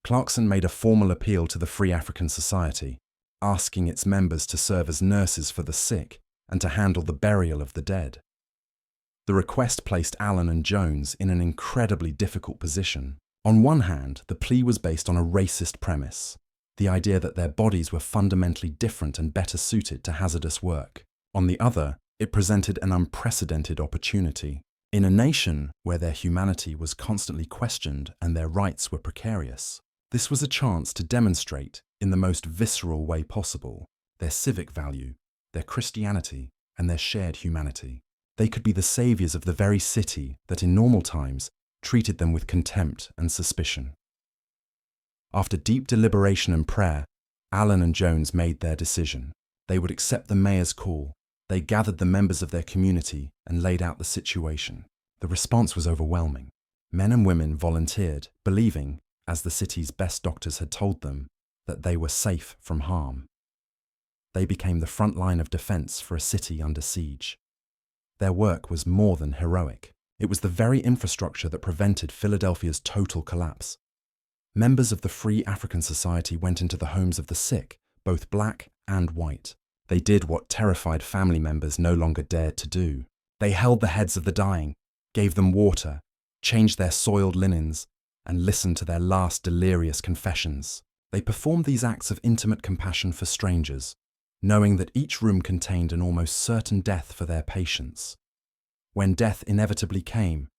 Clarkson made a formal appeal to the Free African Society, asking its members to serve as nurses for the sick and to handle the burial of the dead. The request placed Allen and Jones in an incredibly difficult position. On one hand, the plea was based on a racist premise, the idea that their bodies were fundamentally different and better suited to hazardous work. On the other, it presented an unprecedented opportunity. In a nation where their humanity was constantly questioned and their rights were precarious, this was a chance to demonstrate, in the most visceral way possible, their civic value, their Christianity, and their shared humanity. They could be the saviors of the very city that in normal times treated them with contempt and suspicion. After deep deliberation and prayer, Allen and Jones made their decision. They would accept the mayor's call. They gathered the members of their community and laid out the situation. The response was overwhelming. Men and women volunteered, believing, as the city's best doctors had told them, that they were safe from harm. They became the front line of defense for a city under siege. Their work was more than heroic. It was the very infrastructure that prevented Philadelphia's total collapse. Members of the Free African Society went into the homes of the sick, both black and white. They did what terrified family members no longer dared to do. They held the heads of the dying, gave them water, changed their soiled linens, and listened to their last delirious confessions. They performed these acts of intimate compassion for strangers, knowing that each room contained an almost certain death for their patients. When death inevitably came,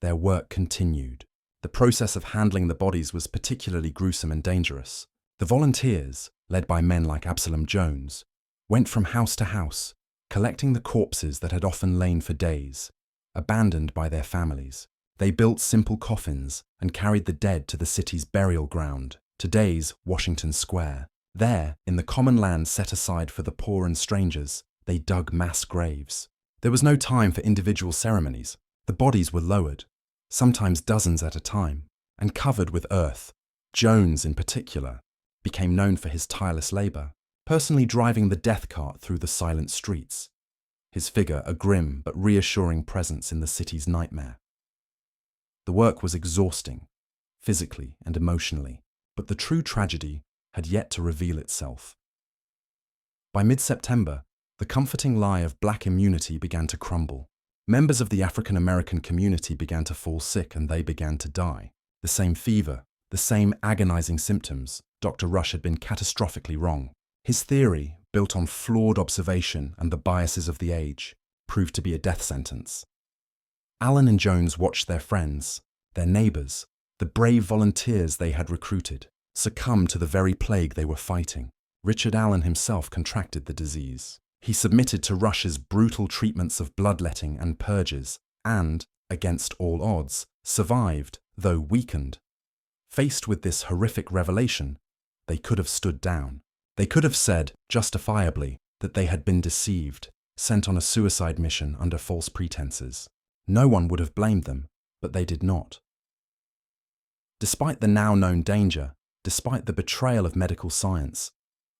their work continued. The process of handling the bodies was particularly gruesome and dangerous. The volunteers, led by men like Absalom Jones, went from house to house, collecting the corpses that had often lain for days, abandoned by their families. They built simple coffins and carried the dead to the city's burial ground, today's Washington Square. There, in the common land set aside for the poor and strangers, they dug mass graves. There was no time for individual ceremonies. The bodies were lowered, sometimes dozens at a time, and covered with earth. Jones, in particular, became known for his tireless labor, personally driving the death cart through the silent streets, his figure a grim but reassuring presence in the city's nightmare. The work was exhausting, physically and emotionally, but the true tragedy had yet to reveal itself. By mid-September, the comforting lie of black immunity began to crumble. Members of the African American community began to fall sick and they began to die. The same fever, the same agonizing symptoms. Dr. Rush had been catastrophically wrong. His theory, built on flawed observation and the biases of the age, proved to be a death sentence. Allen and Jones watched their friends, their neighbors, the brave volunteers they had recruited, succumb to the very plague they were fighting. Richard Allen himself contracted the disease. He submitted to Rush's brutal treatments of bloodletting and purges and, against all odds, survived, though weakened. Faced with this horrific revelation, they could have stood down. They could have said, justifiably, that they had been deceived, sent on a suicide mission under false pretenses. No one would have blamed them, but they did not. Despite the now known danger, despite the betrayal of medical science,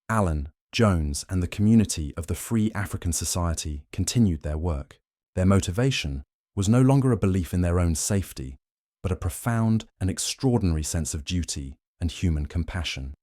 Allen, Jones, and the community of the Free African Society continued their work. Their motivation was no longer a belief in their own safety, but a profound and extraordinary sense of duty and human compassion.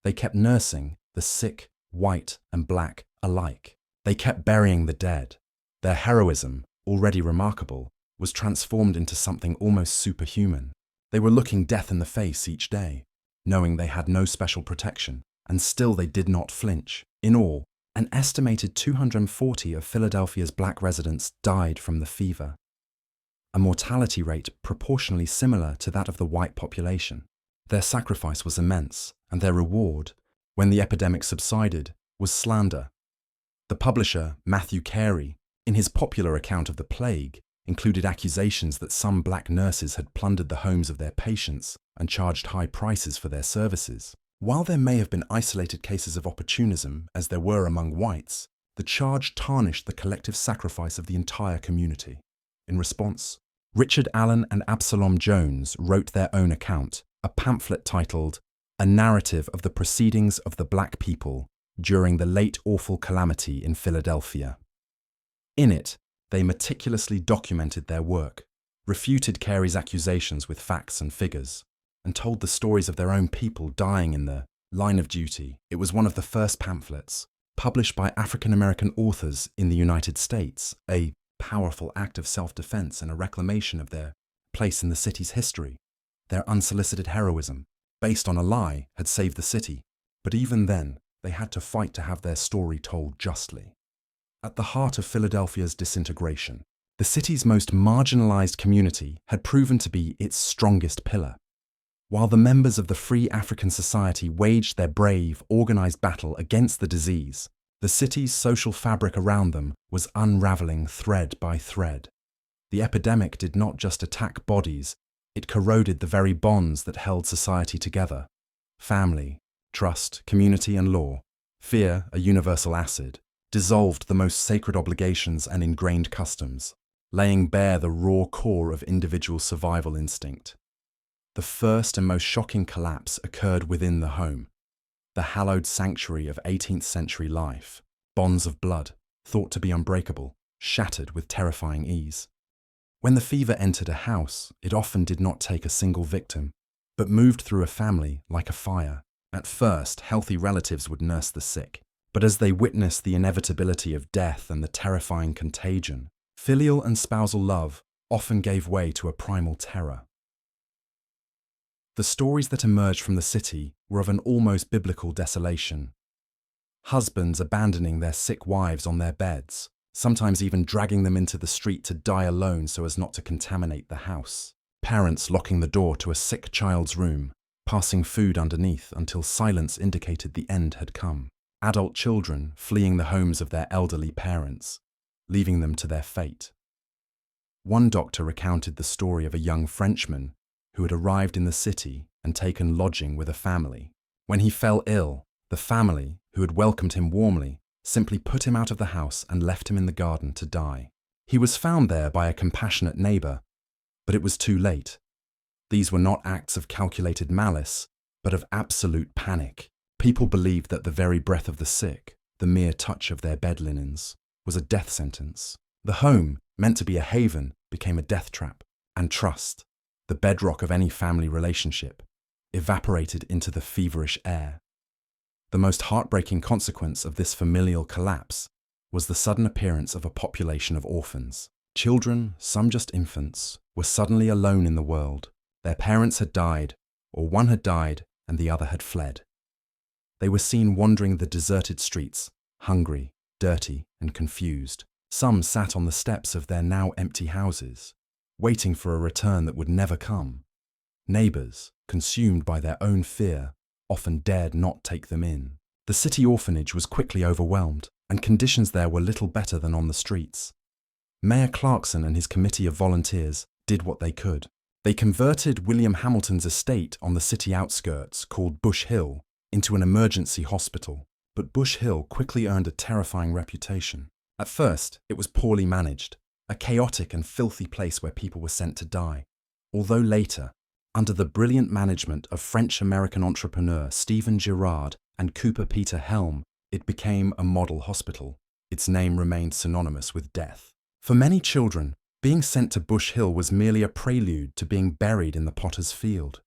They kept nursing the sick, white and black alike. They kept burying the dead. Their heroism, already remarkable, was transformed into something almost superhuman. They were looking death in the face each day, knowing they had no special protection, and still they did not flinch. In all, an estimated 240 of Philadelphia's black residents died from the fever, a mortality rate proportionally similar to that of the white population. Their sacrifice was immense, and their reward, when the epidemic subsided, was slander. The publisher, Matthew Carey, in his popular account of the plague, included accusations that some black nurses had plundered the homes of their patients and charged high prices for their services. While there may have been isolated cases of opportunism, as there were among whites, the charge tarnished the collective sacrifice of the entire community. In response, Richard Allen and Absalom Jones wrote their own account, a pamphlet titled A Narrative of the Proceedings of the Black People During the Late Awful Calamity in Philadelphia. In it, they meticulously documented their work, refuted Carey's accusations with facts and figures, and told the stories of their own people dying in the line of duty. It was one of the first pamphlets, published by African American authors in the United States, a powerful act of self-defense and a reclamation of their place in the city's history. Their unsolicited heroism, based on a lie, had saved the city, but even then, they had to fight to have their story told justly. At the heart of Philadelphia's disintegration, the city's most marginalized community had proven to be its strongest pillar. While the members of the Free African Society waged their brave, organized battle against the disease, the city's social fabric around them was unraveling thread by thread. The epidemic did not just attack bodies, it corroded the very bonds that held society together. Family, trust, community, and law, fear, a universal acid, dissolved the most sacred obligations and ingrained customs. laying bare the raw core of individual survival instinct. The first and most shocking collapse occurred within the home, the hallowed sanctuary of 18th century life. Bonds of blood, thought to be unbreakable, shattered with terrifying ease. When the fever entered a house, it often did not take a single victim, but moved through a family like a fire. At first, healthy relatives would nurse the sick, but as they witnessed the inevitability of death and the terrifying contagion, filial and spousal love often gave way to a primal terror. The stories that emerged from the city were of an almost biblical desolation. Husbands abandoning their sick wives on their beds, sometimes even dragging them into the street to die alone so as not to contaminate the house. Parents locking the door to a sick child's room, passing food underneath until silence indicated the end had come. Adult children fleeing the homes of their elderly parents, leaving them to their fate. One doctor recounted the story of a young Frenchman who had arrived in the city and taken lodging with a family. When he fell ill, the family, who had welcomed him warmly, simply put him out of the house and left him in the garden to die. He was found there by a compassionate neighbour, but it was too late. These were not acts of calculated malice, but of absolute panic. People believed that the very breath of the sick, the mere touch of their bed linens, was a death sentence. The home, meant to be a haven, became a death trap, and trust, the bedrock of any family relationship, evaporated into the feverish air. The most heartbreaking consequence of this familial collapse was the sudden appearance of a population of orphans. Children, some just infants, were suddenly alone in the world. Their parents had died, or one had died and the other had fled. They were seen wandering the deserted streets, hungry, dirty, and confused. Some sat on the steps of their now empty houses, waiting for a return that would never come. Neighbours, consumed by their own fear, often dared not take them in. The city orphanage was quickly overwhelmed, and conditions there were little better than on the streets. Mayor Clarkson and his committee of volunteers did what they could. They converted William Hamilton's estate on the city outskirts, called Bush Hill, into an emergency hospital. But Bush Hill quickly earned a terrifying reputation. At first, it was poorly managed, a chaotic and filthy place where people were sent to die. Although later, under the brilliant management of French-American entrepreneur Stephen Girard and Cooper Peter Helm, it became a model hospital. Its name remained synonymous with death. For many children, being sent to Bush Hill was merely a prelude to being buried in the potter's field.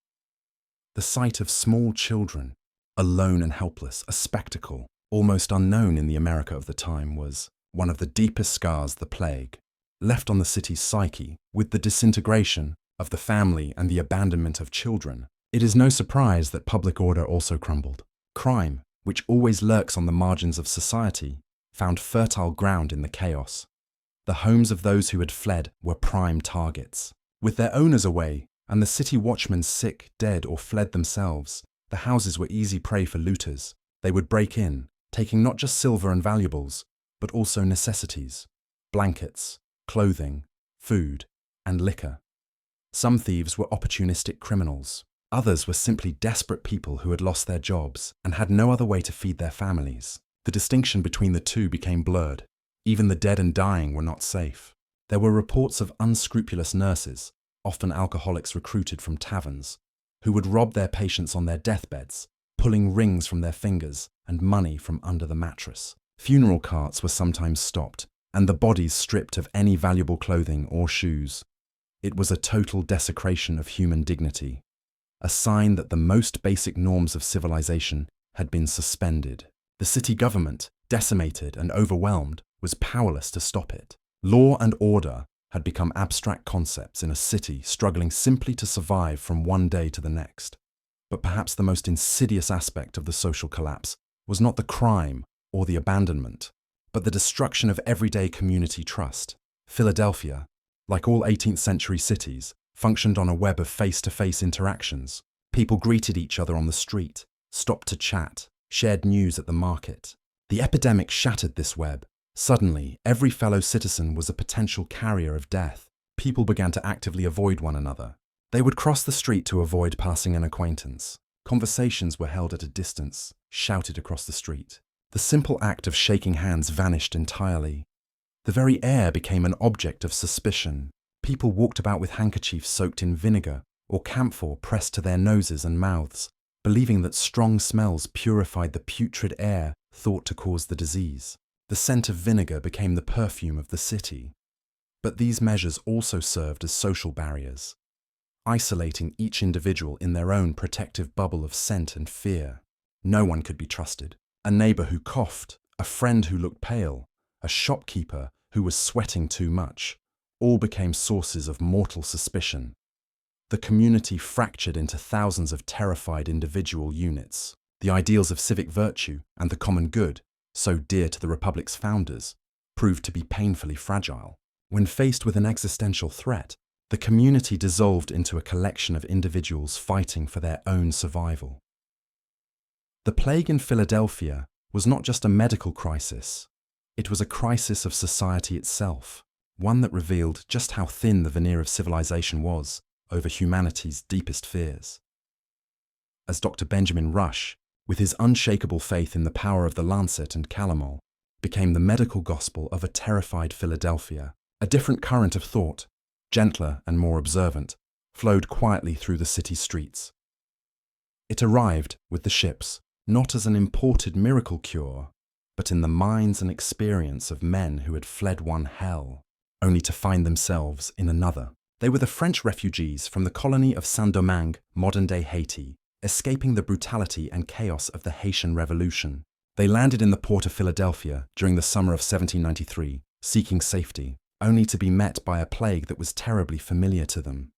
The sight of small children, alone and helpless, a spectacle almost unknown in the America of the time, was one of the deepest scars the plague left on the city's psyche. With the disintegration of the family and the abandonment of children, it is no surprise that public order also crumbled. Crime, which always lurks on the margins of society, found fertile ground in the chaos. The homes of those who had fled were prime targets. With their owners away and the city watchmen sick, dead, or fled themselves, the houses were easy prey for looters. They would break in, taking not just silver and valuables, but also necessities, blankets, clothing, food, and liquor. Some thieves were opportunistic criminals. Others were simply desperate people who had lost their jobs and had no other way to feed their families. The distinction between the two became blurred. Even the dead and dying were not safe. There were reports of unscrupulous nurses, often alcoholics recruited from taverns, who would rob their patients on their deathbeds, pulling rings from their fingers and money from under the mattress. Funeral carts were sometimes stopped, and the bodies stripped of any valuable clothing or shoes. It was a total desecration of human dignity, a sign that the most basic norms of civilization had been suspended. The city government, decimated and overwhelmed, was powerless to stop it. Law and order had become abstract concepts in a city struggling simply to survive from one day to the next. But perhaps the most insidious aspect of the social collapse was not the crime or the abandonment, but the destruction of everyday community trust. Philadelphia, like all 18th century cities, functioned on a web of face-to-face interactions. People greeted each other on the street, stopped to chat, shared news at the market. The epidemic shattered this web. Suddenly, every fellow citizen was a potential carrier of death. People began to actively avoid one another. They would cross the street to avoid passing an acquaintance. Conversations were held at a distance, shouted across the street. The simple act of shaking hands vanished entirely. The very air became an object of suspicion. People walked about with handkerchiefs soaked in vinegar or camphor pressed to their noses and mouths, believing that strong smells purified the putrid air thought to cause the disease. The scent of vinegar became the perfume of the city. But these measures also served as social barriers, isolating each individual in their own protective bubble of scent and fear. No one could be trusted. A neighbor who coughed, a friend who looked pale, a shopkeeper who was sweating too much, all became sources of mortal suspicion. The community fractured into thousands of terrified individual units. The ideals of civic virtue and the common good, so dear to the Republic's founders, proved to be painfully fragile. When faced with an existential threat, the community dissolved into a collection of individuals fighting for their own survival. The plague in Philadelphia was not just a medical crisis. It was a crisis of society itself, one that revealed just how thin the veneer of civilization was over humanity's deepest fears. As Dr. Benjamin Rush, with his unshakable faith in the power of the lancet and calomel, became the medical gospel of a terrified Philadelphia, a different current of thought, gentler and more observant, flowed quietly through the city streets. It arrived with the ships, not as an imported miracle cure, but in the minds and experience of men who had fled one hell, only to find themselves in another. They were the French refugees from the colony of Saint-Domingue, modern-day Haiti, escaping the brutality and chaos of the Haitian Revolution. They landed in the port of Philadelphia during the summer of 1793, seeking safety, only to be met by a plague that was terribly familiar to them.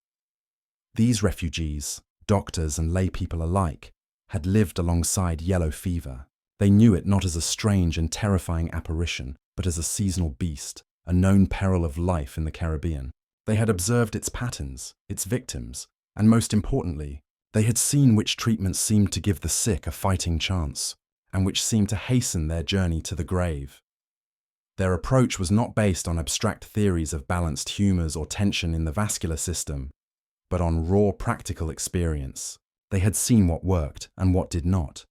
These refugees, doctors and lay people alike, had lived alongside yellow fever. They knew it not as a strange and terrifying apparition, but as a seasonal beast, a known peril of life in the Caribbean. They had observed its patterns, its victims, and most importantly, they had seen which treatments seemed to give the sick a fighting chance, and which seemed to hasten their journey to the grave. Their approach was not based on abstract theories of balanced humours or tension in the vascular system, but on raw practical experience. They had seen what worked and what did not.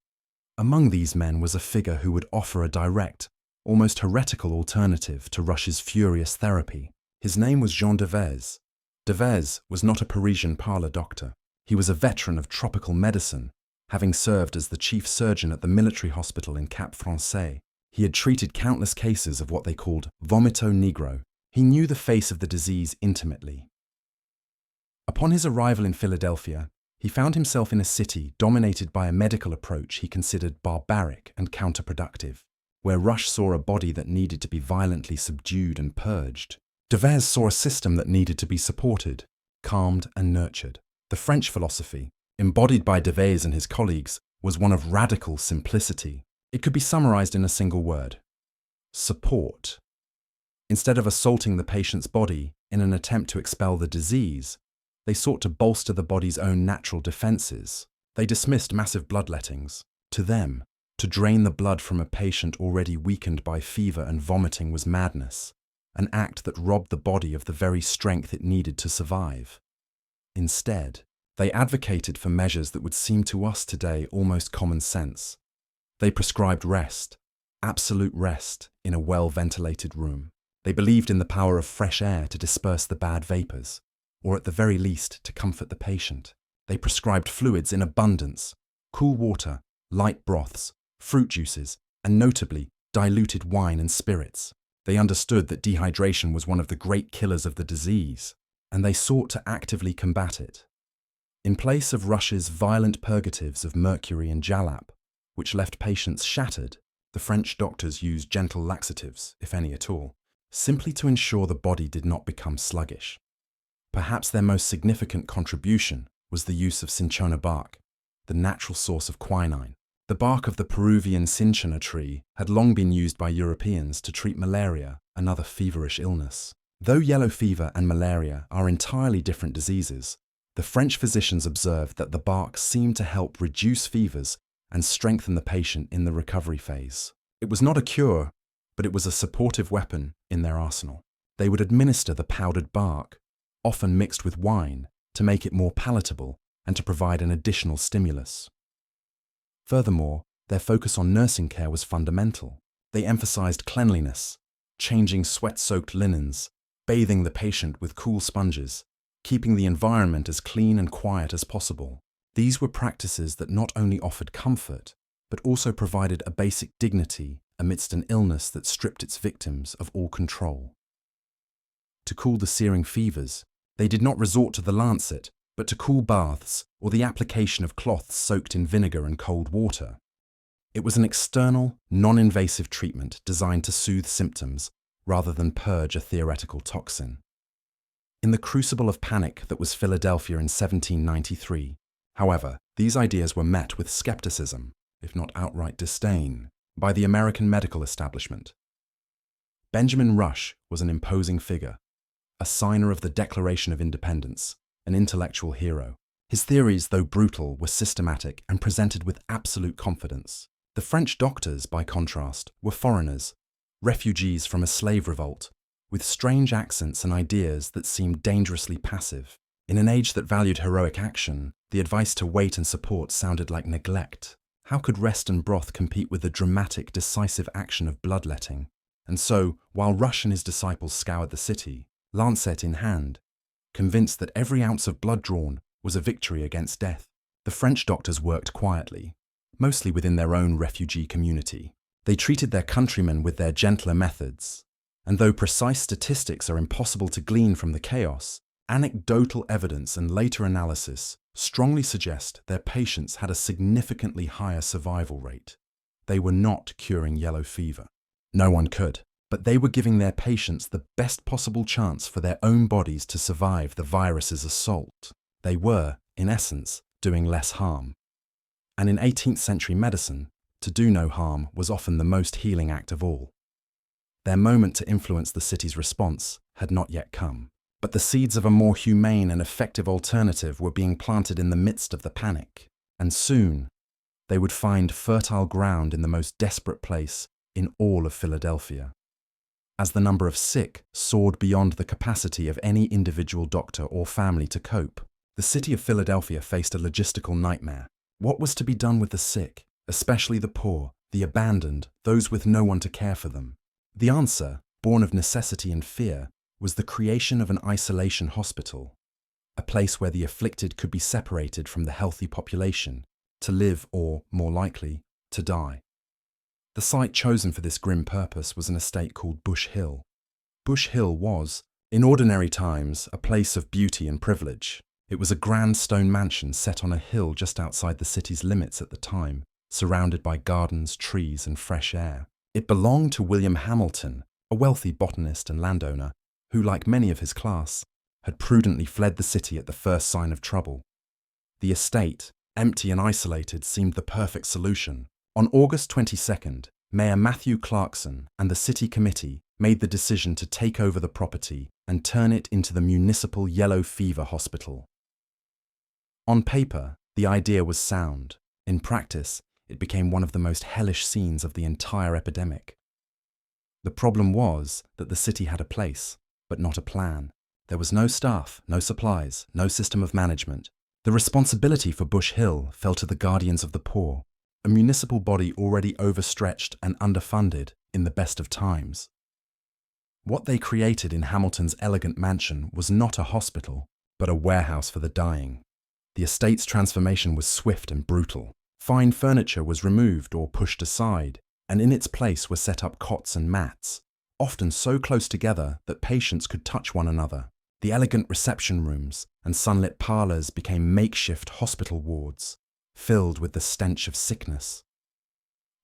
Among these men was a figure who would offer a direct, almost heretical alternative to Rush's furious therapy. His name was Jean Devez. Devez was not a Parisian parlour doctor. He was a veteran of tropical medicine, having served as the chief surgeon at the military hospital in Cap Français. He had treated countless cases of what they called vomito negro. He knew the face of the disease intimately. Upon his arrival in Philadelphia, he found himself in a city dominated by a medical approach he considered barbaric and counterproductive, where Rush saw a body that needed to be violently subdued and purged. Devez saw a system that needed to be supported, calmed and nurtured. The French philosophy, embodied by Devez and his colleagues, was one of radical simplicity. It could be summarized in a single word: support. Instead of assaulting the patient's body in an attempt to expel the disease, they sought to bolster the body's own natural defenses. They dismissed massive bloodlettings. To them, to drain the blood from a patient already weakened by fever and vomiting was madness, an act that robbed the body of the very strength it needed to survive. Instead, they advocated for measures that would seem to us today almost common sense. They prescribed rest, absolute rest, in a well-ventilated room. They believed in the power of fresh air to disperse the bad vapors, or at the very least to comfort the patient. They prescribed fluids in abundance: cool water, light broths, fruit juices, and notably, diluted wine and spirits. They understood that dehydration was one of the great killers of the disease, and they sought to actively combat it. In place of Rush's violent purgatives of mercury and jalap, which left patients shattered, the French doctors used gentle laxatives, if any at all, simply to ensure the body did not become sluggish. Perhaps their most significant contribution was the use of cinchona bark, the natural source of quinine. The bark of the Peruvian cinchona tree had long been used by Europeans to treat malaria, another feverish illness. Though yellow fever and malaria are entirely different diseases, the French physicians observed that the bark seemed to help reduce fevers and strengthen the patient in the recovery phase. It was not a cure, but it was a supportive weapon in their arsenal. They would administer the powdered bark, often mixed with wine, to make it more palatable and to provide an additional stimulus. Furthermore, their focus on nursing care was fundamental. They emphasized cleanliness, changing sweat-soaked linens, bathing the patient with cool sponges, keeping the environment as clean and quiet as possible. These were practices that not only offered comfort, but also provided a basic dignity amidst an illness that stripped its victims of all control. To cool the searing fevers, they did not resort to the lancet, but to cool baths or the application of cloths soaked in vinegar and cold water. It was an external, non-invasive treatment designed to soothe symptoms rather than purge a theoretical toxin. In the crucible of panic that was Philadelphia in 1793, however, these ideas were met with skepticism, if not outright disdain, by the American medical establishment. Benjamin Rush was an imposing figure, a signer of the Declaration of Independence, an intellectual hero. His theories, though brutal, were systematic and presented with absolute confidence. The French doctors, by contrast, were foreigners, refugees from a slave revolt, with strange accents and ideas that seemed dangerously passive. In an age that valued heroic action, the advice to wait and support sounded like neglect. How could rest and broth compete with the dramatic, decisive action of bloodletting? And so, while Rush and his disciples scoured the city, lancet in hand, convinced that every ounce of blood drawn was a victory against death, the French doctors worked quietly, mostly within their own refugee community. They treated their countrymen with their gentler methods, and though precise statistics are impossible to glean from the chaos, anecdotal evidence and later analysis strongly suggest their patients had a significantly higher survival rate. They were not curing yellow fever. No one could, but they were giving their patients the best possible chance for their own bodies to survive the virus's assault. They were, in essence, doing less harm. And in 18th century medicine, to do no harm was often the most healing act of all. Their moment to influence the city's response had not yet come, but the seeds of a more humane and effective alternative were being planted in the midst of the panic, and soon they would find fertile ground in the most desperate place in all of Philadelphia. As the number of sick soared beyond the capacity of any individual doctor or family to cope, the city of Philadelphia faced a logistical nightmare. What was to be done with the sick, especially the poor, the abandoned, those with no one to care for them? The answer, born of necessity and fear, was the creation of an isolation hospital, a place where the afflicted could be separated from the healthy population, to live or, more likely, to die. The site chosen for this grim purpose was an estate called Bush Hill. Bush Hill was, in ordinary times, a place of beauty and privilege. It was a grand stone mansion set on a hill just outside the city's limits at the time, surrounded by gardens, trees, and fresh air. It belonged to William Hamilton, a wealthy botanist and landowner, who, like many of his class, had prudently fled the city at the first sign of trouble. The estate, empty and isolated, seemed the perfect solution. On August 22nd, Mayor Matthew Clarkson and the city committee made the decision to take over the property and turn it into the municipal yellow fever hospital. On paper, the idea was sound. In practice, it became one of the most hellish scenes of the entire epidemic. The problem was that the city had a place, but not a plan. There was no staff, no supplies, no system of management. The responsibility for Bush Hill fell to the Guardians of the Poor, a municipal body already overstretched and underfunded in the best of times. What they created in Hamilton's elegant mansion was not a hospital, but a warehouse for the dying. The estate's transformation was swift and brutal. Fine furniture was removed or pushed aside, and in its place were set up cots and mats, often so close together that patients could touch one another. The elegant reception rooms and sunlit parlours became makeshift hospital wards, filled with the stench of sickness.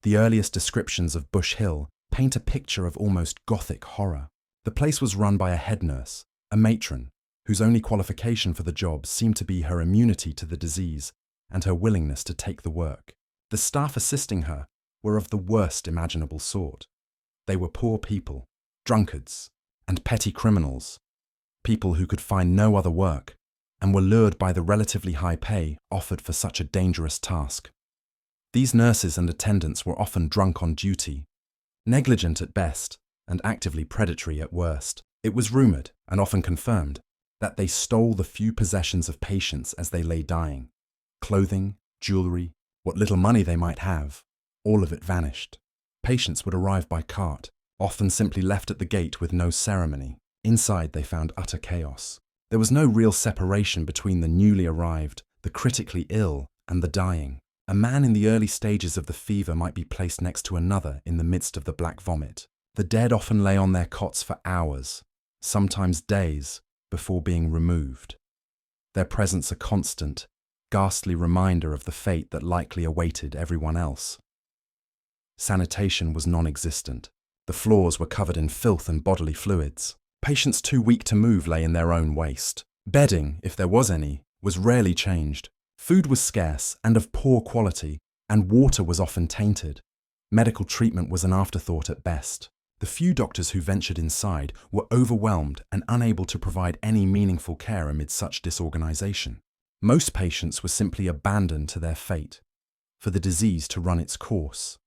The earliest descriptions of Bush Hill paint a picture of almost Gothic horror. The place was run by a head nurse, a matron, whose only qualification for the job seemed to be her immunity to the disease and her willingness to take the work. The staff assisting her were of the worst imaginable sort. They were poor people, drunkards, and petty criminals, people who could find no other work and were lured by the relatively high pay offered for such a dangerous task. These nurses and attendants were often drunk on duty, negligent at best, and actively predatory at worst. It was rumoured, and often confirmed, that they stole the few possessions of patients as they lay dying. Clothing, jewellery, what little money they might have, all of it vanished. Patients would arrive by cart, often simply left at the gate with no ceremony. Inside, they found utter chaos. There was no real separation between the newly arrived, the critically ill, and the dying. A man in the early stages of the fever might be placed next to another in the midst of the black vomit. The dead often lay on their cots for hours, sometimes days, before being removed. Their presence a constant, ghastly reminder of the fate that likely awaited everyone else. Sanitation was non-existent. The floors were covered in filth and bodily fluids. Patients too weak to move lay in their own waste. Bedding, if there was any, was rarely changed. Food was scarce and of poor quality, and water was often tainted. Medical treatment was an afterthought at best. The few doctors who ventured inside were overwhelmed and unable to provide any meaningful care amid such disorganization. Most patients were simply abandoned to their fate, for the disease to run its course.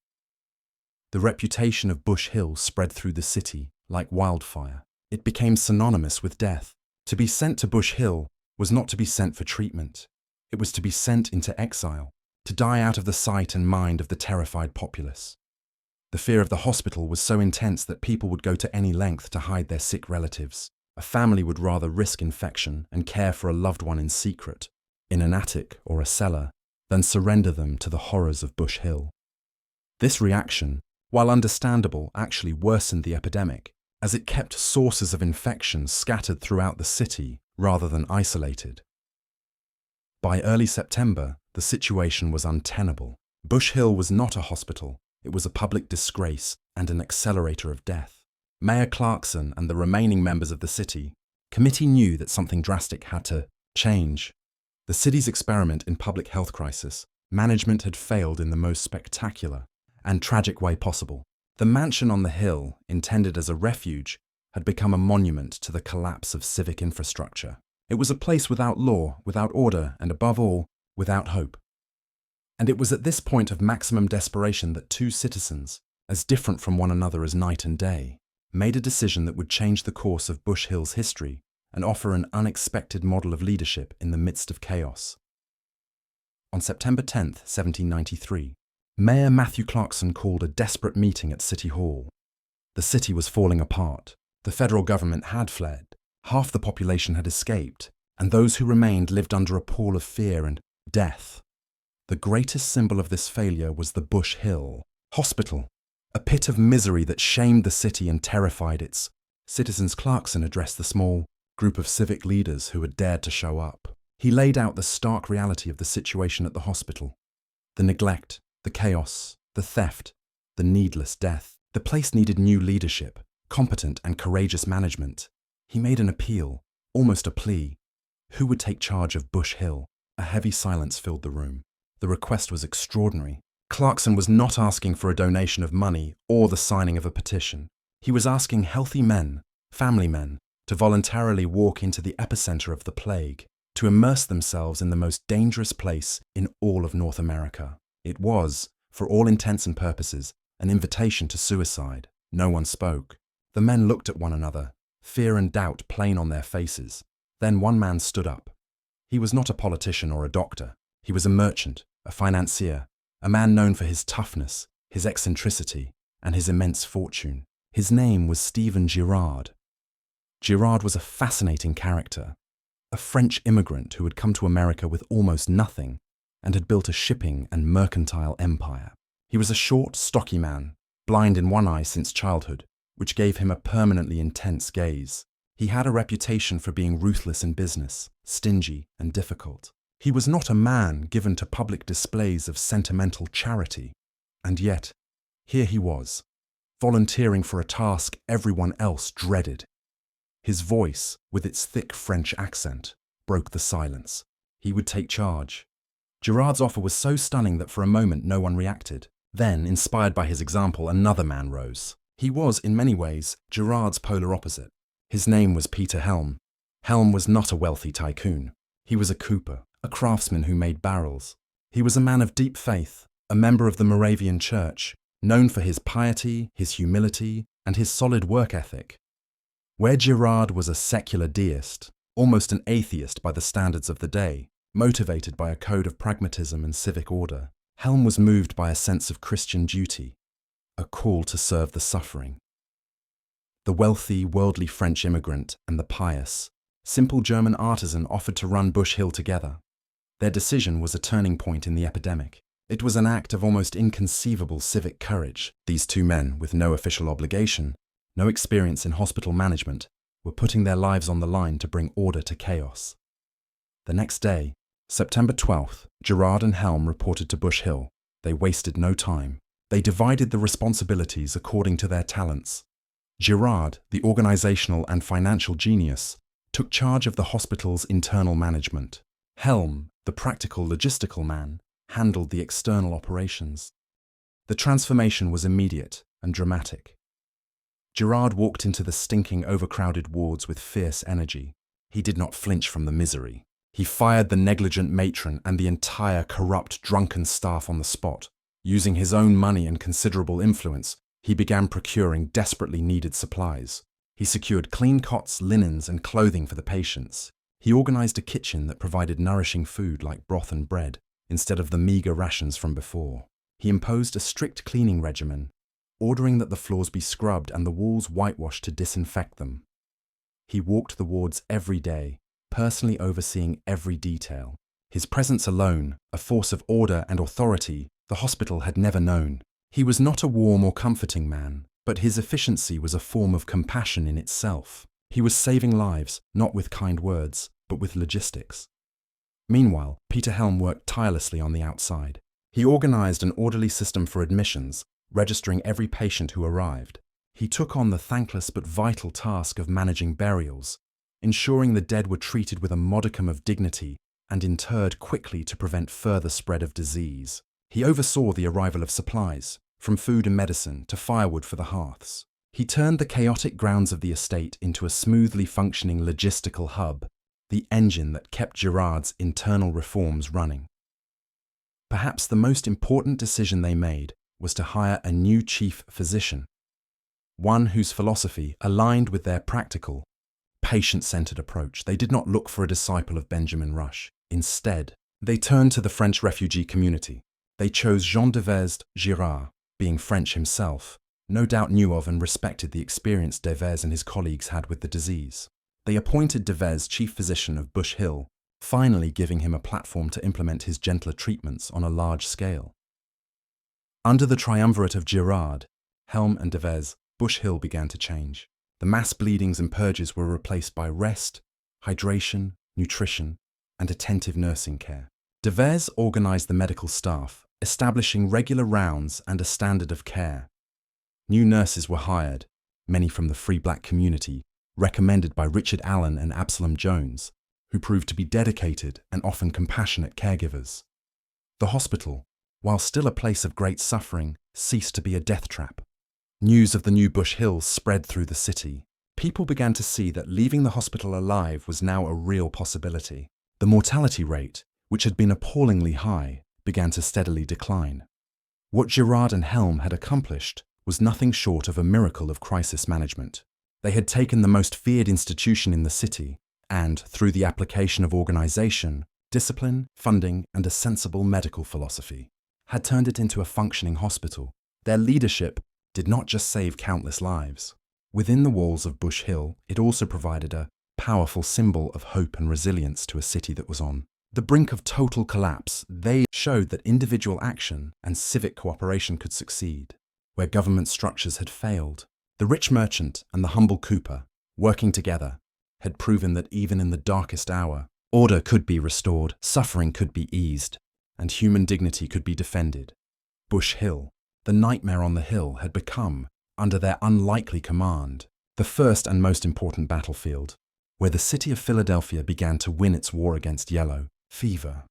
The reputation of Bush Hill spread through the city like wildfire. It became synonymous with death. To be sent to Bush Hill was not to be sent for treatment. It was to be sent into exile, to die out of the sight and mind of the terrified populace. The fear of the hospital was so intense that people would go to any length to hide their sick relatives. A family would rather risk infection and care for a loved one in secret, in an attic or a cellar, than surrender them to the horrors of Bush Hill. This reaction, while understandable, actually worsened the epidemic, as it kept sources of infection scattered throughout the city rather than isolated. By early September, the situation was untenable. Bush Hill was not a hospital, it was a public disgrace and an accelerator of death. Mayor Clarkson and the remaining members of the city committee knew that something drastic had to change. The city's experiment in public health crisis, management had failed in the most spectacular and tragic way possible. The mansion on the hill, intended as a refuge, had become a monument to the collapse of civic infrastructure. It was a place without law, without order, and above all, without hope. And it was at this point of maximum desperation that two citizens, as different from one another as night and day, made a decision that would change the course of Bush Hill's history and offer an unexpected model of leadership in the midst of chaos. On September 10th, 1793, Mayor Matthew Clarkson called a desperate meeting at City Hall. The city was falling apart. The federal government had fled. Half the population had escaped, and those who remained lived under a pall of fear and death. The greatest symbol of this failure was the Bush Hill Hospital, a pit of misery that shamed the city and terrified its citizens. Clarkson addressed the small group of civic leaders who had dared to show up. He laid out the stark reality of the situation at the hospital. The neglect, the chaos, the theft, the needless death. The place needed new leadership, competent and courageous management. He made an appeal, almost a plea. Who would take charge of Bush Hill? A heavy silence filled the room. The request was extraordinary. Clarkson was not asking for a donation of money or the signing of a petition. He was asking healthy men, family men, to voluntarily walk into the epicenter of the plague, to immerse themselves in the most dangerous place in all of North America. It was, for all intents and purposes, an invitation to suicide. No one spoke. The men looked at one another, fear and doubt plain on their faces. Then one man stood up. He was not a politician or a doctor. He was a merchant, a financier, a man known for his toughness, his eccentricity, and his immense fortune. His name was Stephen Girard. Girard was a fascinating character, a French immigrant who had come to America with almost nothing and had built a shipping and mercantile empire. He was a short, stocky man, blind in one eye since childhood, which gave him a permanently intense gaze. He had a reputation for being ruthless in business, stingy and difficult. He was not a man given to public displays of sentimental charity. And yet, here he was, volunteering for a task everyone else dreaded. His voice, with its thick French accent, broke the silence. He would take charge. Girard's offer was so stunning that for a moment no one reacted. Then, inspired by his example, another man rose. He was, in many ways, Girard's polar opposite. His name was Peter Helm. Helm was not a wealthy tycoon. He was a cooper, a craftsman who made barrels. He was a man of deep faith, a member of the Moravian Church, known for his piety, his humility, and his solid work ethic. Where Girard was a secular deist, almost an atheist by the standards of the day, motivated by a code of pragmatism and civic order, Helm was moved by a sense of Christian duty, a call to serve the suffering. The wealthy, worldly French immigrant and the pious, simple German artisan offered to run Bush Hill together. Their decision was a turning point in the epidemic. It was an act of almost inconceivable civic courage. These two men, with no official obligation, no experience in hospital management, were putting their lives on the line to bring order to chaos. The next day, September 12th, Girard and Helm reported to Bush Hill. They wasted no time. They divided the responsibilities according to their talents. Girard, the organizational and financial genius, took charge of the hospital's internal management. Helm, the practical logistical man, handled the external operations. The transformation was immediate and dramatic. Girard walked into the stinking, overcrowded wards with fierce energy. He did not flinch from the misery. He fired the negligent matron and the entire corrupt, drunken staff on the spot. Using his own money and considerable influence, he began procuring desperately needed supplies. He secured clean cots, linens, and clothing for the patients. He organized a kitchen that provided nourishing food like broth and bread, instead of the meager rations from before. He imposed a strict cleaning regimen, ordering that the floors be scrubbed and the walls whitewashed to disinfect them. He walked the wards every day, personally overseeing every detail. His presence alone, a force of order and authority the hospital had never known. He was not a warm or comforting man, but his efficiency was a form of compassion in itself. He was saving lives, not with kind words, but with logistics. Meanwhile, Peter Helm worked tirelessly on the outside. He organized an orderly system for admissions, registering every patient who arrived. He took on the thankless but vital task of managing burials, ensuring the dead were treated with a modicum of dignity and interred quickly to prevent further spread of disease. He oversaw the arrival of supplies, from food and medicine to firewood for the hearths. He turned the chaotic grounds of the estate into a smoothly functioning logistical hub, the engine that kept Girard's internal reforms running. Perhaps the most important decision they made was to hire a new chief physician, one whose philosophy aligned with their practical, patient-centered approach. They did not look for a disciple of Benjamin Rush. Instead, they turned to the French refugee community. They chose Jean Devers Girard, being French himself, no doubt knew of and respected the experience Devers and his colleagues had with the disease. They appointed Devers chief physician of Bush Hill, finally giving him a platform to implement his gentler treatments on a large scale. Under the triumvirate of Girard, Helm and Devers, Bush Hill began to change. The mass bleedings and purges were replaced by rest, hydration, nutrition, and attentive nursing care. Devers organized the medical staff, establishing regular rounds and a standard of care. New nurses were hired, many from the free black community, recommended by Richard Allen and Absalom Jones, who proved to be dedicated and often compassionate caregivers. The hospital, while still a place of great suffering, ceased to be a death trap. News of the new Bush Hill spread through the city. People began to see that leaving the hospital alive was now a real possibility. The mortality rate, which had been appallingly high, began to steadily decline. What Girard and Helm had accomplished was nothing short of a miracle of crisis management. They had taken the most feared institution in the city and, through the application of organization, discipline, funding, and a sensible medical philosophy, had turned it into a functioning hospital. Their leadership did not just save countless lives. Within the walls of Bush Hill, it also provided a powerful symbol of hope and resilience to a city that was on the brink of total collapse. They showed that individual action and civic cooperation could succeed, where government structures had failed. The rich merchant and the humble cooper, working together, had proven that even in the darkest hour, order could be restored, suffering could be eased, and human dignity could be defended. Bush Hill, the nightmare on the hill, had become, under their unlikely command, the first and most important battlefield, where the city of Philadelphia began to win its war against yellow fever.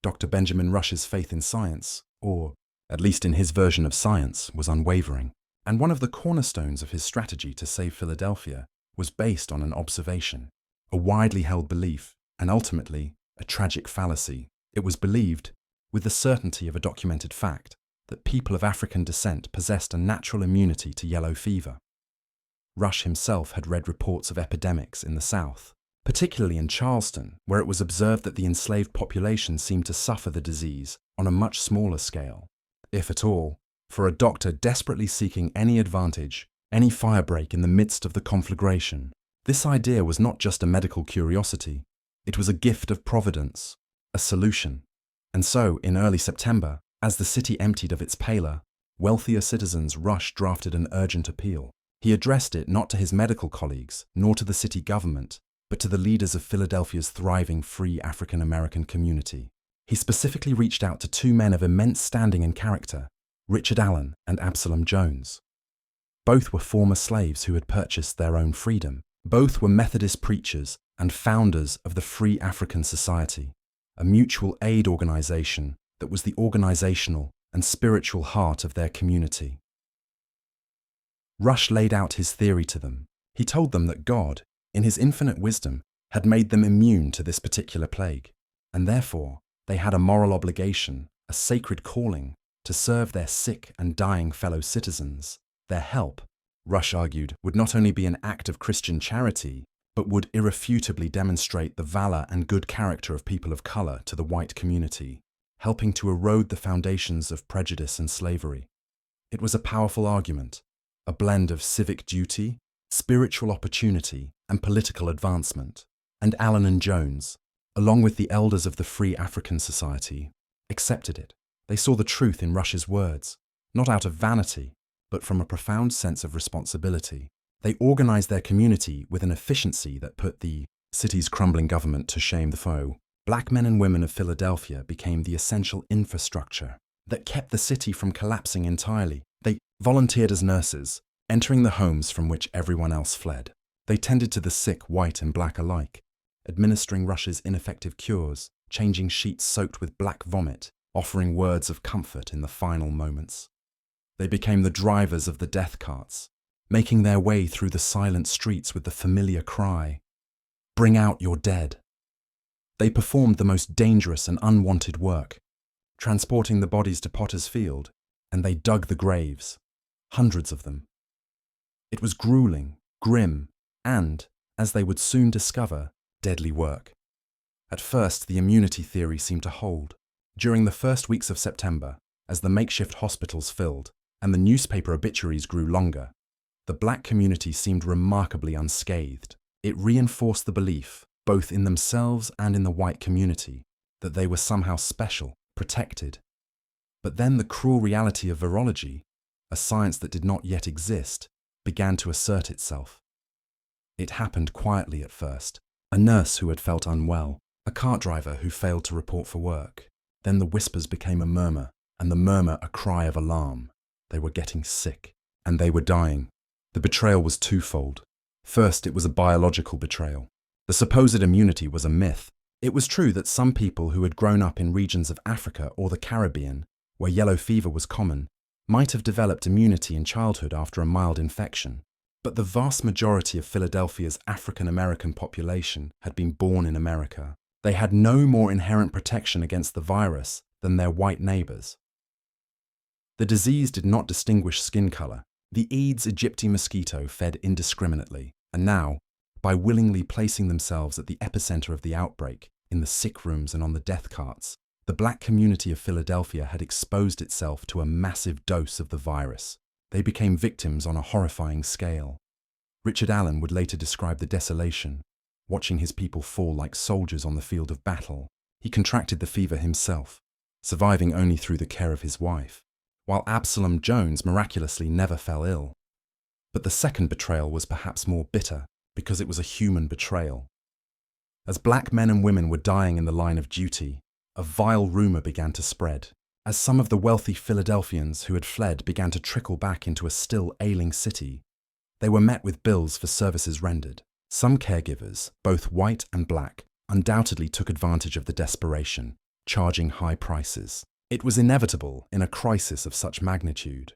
Dr. Benjamin Rush's faith in science, or at least in his version of science, was unwavering, and one of the cornerstones of his strategy to save Philadelphia was based on an observation, a widely held belief, and ultimately a tragic fallacy. It was believed, with the certainty of a documented fact, that people of African descent possessed a natural immunity to yellow fever. Rush himself had read reports of epidemics in the South, particularly in Charleston, where it was observed that the enslaved population seemed to suffer the disease on a much smaller scale, if at all. For a doctor desperately seeking any advantage, any firebreak in the midst of the conflagration. This idea was not just a medical curiosity, it was a gift of providence, a solution. And so, in early September, as the city emptied of its paler, wealthier citizens, Rush drafted an urgent appeal. He addressed it not to his medical colleagues, nor to the city government, but to the leaders of Philadelphia's thriving free African-American community. He specifically reached out to two men of immense standing and character, Richard Allen and Absalom Jones. Both were former slaves who had purchased their own freedom. Both were Methodist preachers and founders of the Free African Society, a mutual aid organization that was the organizational and spiritual heart of their community. Rush laid out his theory to them. He told them that God, in his infinite wisdom, had made them immune to this particular plague, and therefore they had a moral obligation, a sacred calling, to serve their sick and dying fellow citizens. Their help, Rush argued, would not only be an act of Christian charity, but would irrefutably demonstrate the valor and good character of people of color to the white community, helping to erode the foundations of prejudice and slavery. It was a powerful argument, a blend of civic duty, spiritual opportunity, and political advancement. And Allen and Jones, along with the elders of the Free African Society, accepted it. They saw the truth in Rush's words, not out of vanity, but from a profound sense of responsibility. They organized their community with an efficiency that put the city's crumbling government to shame. The foe. Black men and women of Philadelphia became the essential infrastructure that kept the city from collapsing entirely. They volunteered as nurses, entering the homes from which everyone else fled. They tended to the sick, white and black alike, administering Rush's ineffective cures, changing sheets soaked with black vomit, offering words of comfort in the final moments. They became the drivers of the death carts, making their way through the silent streets with the familiar cry, "Bring out your dead." They performed the most dangerous and unwanted work, transporting the bodies to Potter's Field, and they dug the graves, hundreds of them. It was grueling, grim, and, as they would soon discover, deadly work. At first, the immunity theory seemed to hold. During the first weeks of September, as the makeshift hospitals filled and the newspaper obituaries grew longer, the black community seemed remarkably unscathed. It reinforced the belief, both in themselves and in the white community, that they were somehow special, protected. But then the cruel reality of virology, a science that did not yet exist, began to assert itself. It happened quietly at first. A nurse who had felt unwell, a cart driver who failed to report for work. Then the whispers became a murmur, and the murmur a cry of alarm. They were getting sick, and they were dying. The betrayal was twofold. First, it was a biological betrayal. The supposed immunity was a myth. It was true that some people who had grown up in regions of Africa or the Caribbean, where yellow fever was common, might have developed immunity in childhood after a mild infection. But the vast majority of Philadelphia's African-American population had been born in America. They had no more inherent protection against the virus than their white neighbors. The disease did not distinguish skin color. The Aedes aegypti mosquito fed indiscriminately, and now, by willingly placing themselves at the epicenter of the outbreak, in the sick rooms and on the death carts, the black community of Philadelphia had exposed itself to a massive dose of the virus. They became victims on a horrifying scale. Richard Allen would later describe the desolation, watching his people fall like soldiers on the field of battle. He contracted the fever himself, surviving only through the care of his wife, while Absalom Jones miraculously never fell ill. But the second betrayal was perhaps more bitter, because it was a human betrayal. As black men and women were dying in the line of duty, a vile rumor began to spread. As some of the wealthy Philadelphians who had fled began to trickle back into a still ailing city, they were met with bills for services rendered. Some caregivers, both white and black, undoubtedly took advantage of the desperation, charging high prices. It was inevitable in a crisis of such magnitude.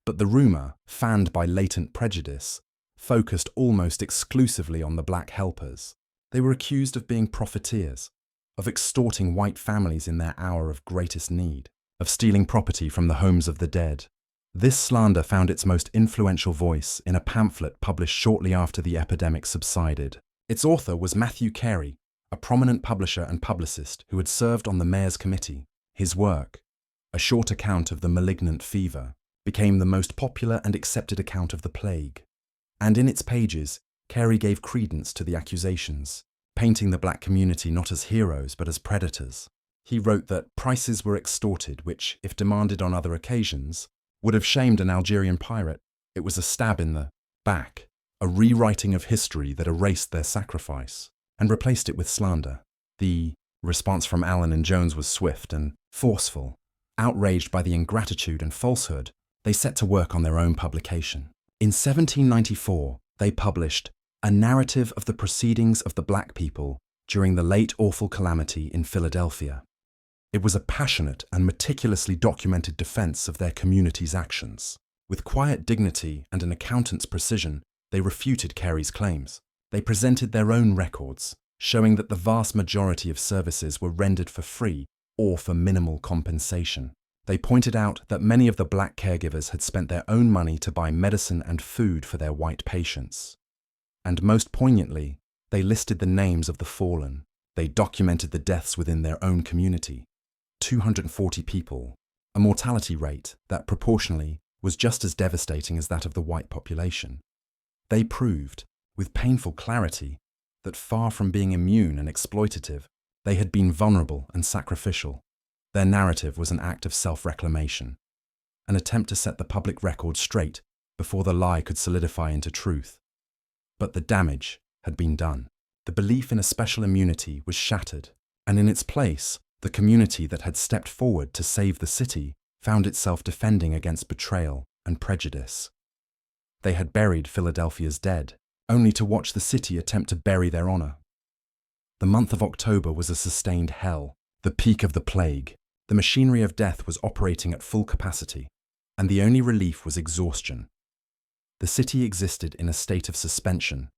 But the rumor, fanned by latent prejudice, focused almost exclusively on the black helpers. They were accused of being profiteers, of extorting white families in their hour of greatest need, of stealing property from the homes of the dead. This slander found its most influential voice in a pamphlet published shortly after the epidemic subsided. Its author was Matthew Carey, a prominent publisher and publicist who had served on the mayor's committee. His work, A Short Account of the Malignant Fever, became the most popular and accepted account of the plague. And in its pages, Carey gave credence to the accusations, painting the black community not as heroes but as predators. He wrote that prices were extorted which, if demanded on other occasions, would have shamed an Algerian pirate. It was a stab in the back, a rewriting of history that erased their sacrifice and replaced it with slander. The response from Allen and Jones was swift and forceful. Outraged by the ingratitude and falsehood, they set to work on their own publication. In 1794, they published A Narrative of the Proceedings of the Black People during the late awful calamity in Philadelphia. It was a passionate and meticulously documented defense of their community's actions. With quiet dignity and an accountant's precision, they refuted Carey's claims. They presented their own records, showing that the vast majority of services were rendered for free or for minimal compensation. They pointed out that many of the black caregivers had spent their own money to buy medicine and food for their white patients. And most poignantly, they listed the names of the fallen. They documented the deaths within their own community. 240 people, a mortality rate that proportionally was just as devastating as that of the white population. They proved, with painful clarity, that far from being immune and exploitative, they had been vulnerable and sacrificial. Their narrative was an act of self-reclamation, an attempt to set the public record straight before the lie could solidify into truth. But the damage had been done. The belief in a special immunity was shattered, and in its place, the community that had stepped forward to save the city found itself defending against betrayal and prejudice. They had buried Philadelphia's dead, only to watch the city attempt to bury their honor. The month of October was a sustained hell, the peak of the plague. The machinery of death was operating at full capacity, and the only relief was exhaustion. The city existed in a state of suspension,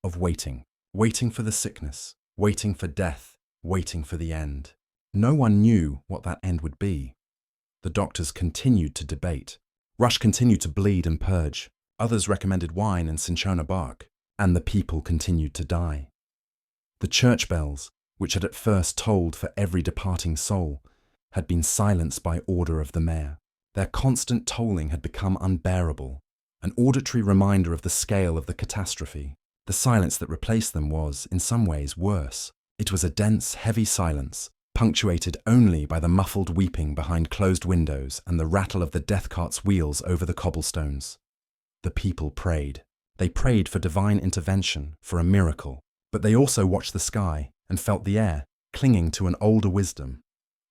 of waiting for the sickness, waiting for death, waiting for the end. No one knew what that end would be. The doctors continued to debate. Rush continued to bleed and purge. Others recommended wine and cinchona bark, and the people continued to die. The church bells, which had at first tolled for every departing soul, had been silenced by order of the mayor. Their constant tolling had become unbearable, an auditory reminder of the scale of the catastrophe. The silence that replaced them was, in some ways, worse. It was a dense, heavy silence, punctuated only by the muffled weeping behind closed windows and the rattle of the death cart's wheels over the cobblestones. The people prayed. They prayed for divine intervention, for a miracle, but they also watched the sky and felt the air, clinging to an older wisdom,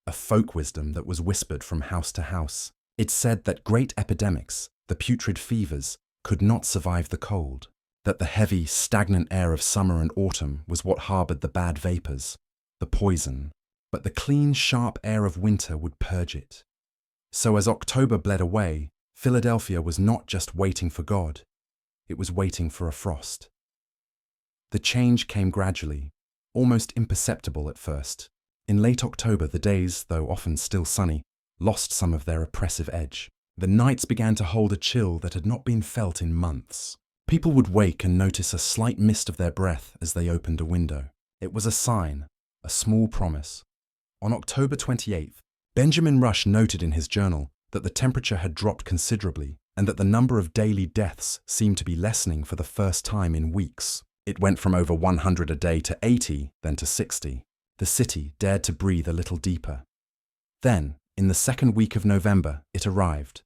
a folk wisdom that was whispered from house to house. It said that great epidemics, the putrid fevers, could not survive the cold, that the heavy, stagnant air of summer and autumn was what harbored the bad vapors, the poison, but the clean, sharp air of winter would purge it. So as October bled away, Philadelphia was not just waiting for God, it was waiting for a frost. The change came gradually, almost imperceptible at first. In late October, the days, though often still sunny, lost some of their oppressive edge. The nights began to hold a chill that had not been felt in months. People would wake and notice a slight mist of their breath as they opened a window. It was a sign, a small promise. On October 28th, Benjamin Rush noted in his journal that the temperature had dropped considerably and that the number of daily deaths seemed to be lessening for the first time in weeks. It went from over 100 a day to 80, then to 60. The city dared to breathe a little deeper. Then, in the second week of November, it arrived,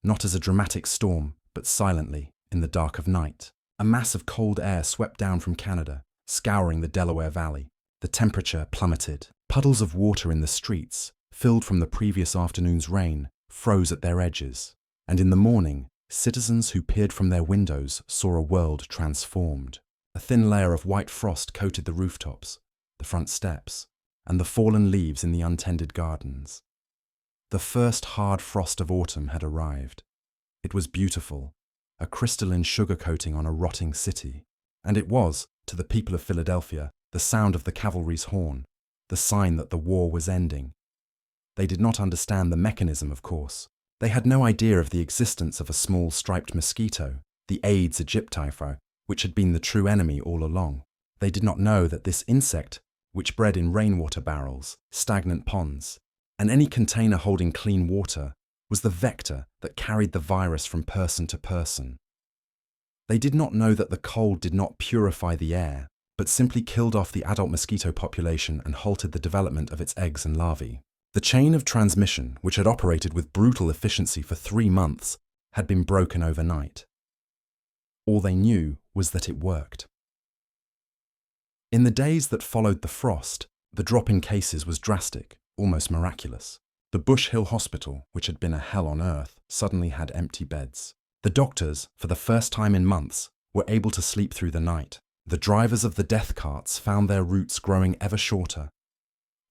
not as a dramatic storm, but silently, in the dark of night. A mass of cold air swept down from Canada, scouring the Delaware Valley. The temperature plummeted. Puddles of water in the streets, filled from the previous afternoon's rain, froze at their edges. And in the morning, citizens who peered from their windows saw a world transformed. A thin layer of white frost coated the rooftops, the front steps, and the fallen leaves in the untended gardens. The first hard frost of autumn had arrived. It was beautiful, a crystalline sugar coating on a rotting city. And it was, to the people of Philadelphia, the sound of the cavalry's horn, the sign that the war was ending. They did not understand the mechanism, of course. They had no idea of the existence of a small striped mosquito, the Aedes aegypti, which had been the true enemy all along. They did not know that this insect, which bred in rainwater barrels, stagnant ponds, and any container holding clean water, was the vector that carried the virus from person to person. They did not know that the cold did not purify the air, but simply killed off the adult mosquito population and halted the development of its eggs and larvae. The chain of transmission, which had operated with brutal efficiency for 3 months, had been broken overnight. All they knew was that it worked. In the days that followed the frost, the drop in cases was drastic, almost miraculous. The Bush Hill Hospital, which had been a hell on earth, suddenly had empty beds. The doctors, for the first time in months, were able to sleep through the night. The drivers of the death carts found their routes growing ever shorter.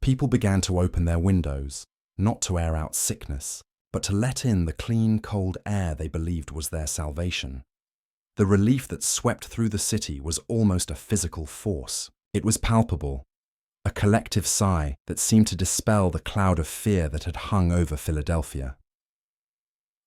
People began to open their windows, not to air out sickness, but to let in the clean, cold air they believed was their salvation. The relief that swept through the city was almost a physical force. It was palpable, a collective sigh that seemed to dispel the cloud of fear that had hung over Philadelphia.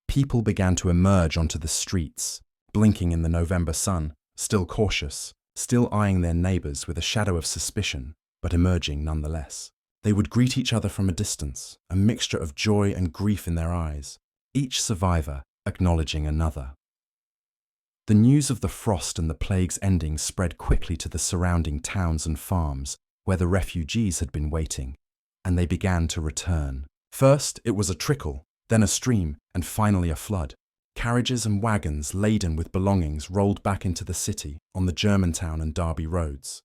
People began to emerge onto the streets, blinking in the November sun, still cautious, still eyeing their neighbors with a shadow of suspicion, but emerging nonetheless. They would greet each other from a distance, a mixture of joy and grief in their eyes, each survivor acknowledging another. The news of the frost and the plague's ending spread quickly to the surrounding towns and farms where the refugees had been waiting, and they began to return. First, it was a trickle, then a stream, and finally a flood. Carriages and wagons laden with belongings rolled back into the city on the Germantown and Derby roads.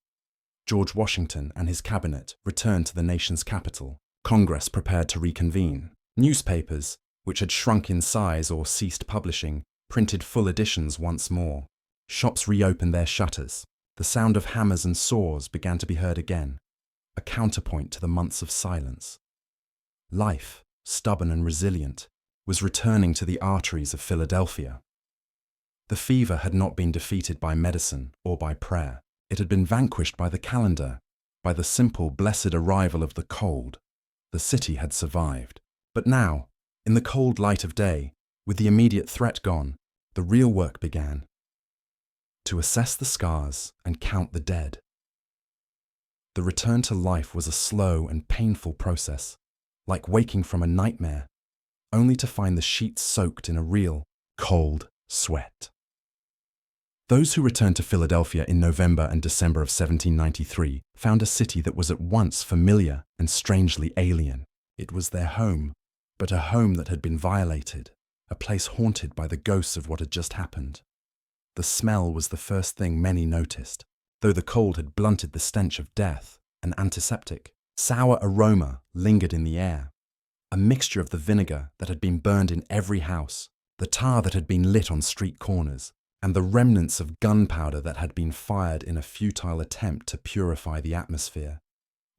George Washington and his cabinet returned to the nation's capital. Congress prepared to reconvene. Newspapers, which had shrunk in size or ceased publishing, printed full editions once more. Shops reopened their shutters. The sound of hammers and saws began to be heard again, a counterpoint to the months of silence. Life, stubborn and resilient, was returning to the arteries of Philadelphia. The fever had not been defeated by medicine or by prayer. It had been vanquished by the calendar, by the simple, blessed arrival of the cold. The city had survived. But now, in the cold light of day, with the immediate threat gone, the real work began. To assess the scars and count the dead. The return to life was a slow and painful process, like waking from a nightmare, only to find the sheets soaked in a real, cold sweat. Those who returned to Philadelphia in November and December of 1793 found a city that was at once familiar and strangely alien. It was their home, but a home that had been violated, a place haunted by the ghosts of what had just happened. The smell was the first thing many noticed, though the cold had blunted the stench of death, an antiseptic. Sour aroma lingered in the air, a mixture of the vinegar that had been burned in every house, the tar that had been lit on street corners, and the remnants of gunpowder that had been fired in a futile attempt to purify the atmosphere.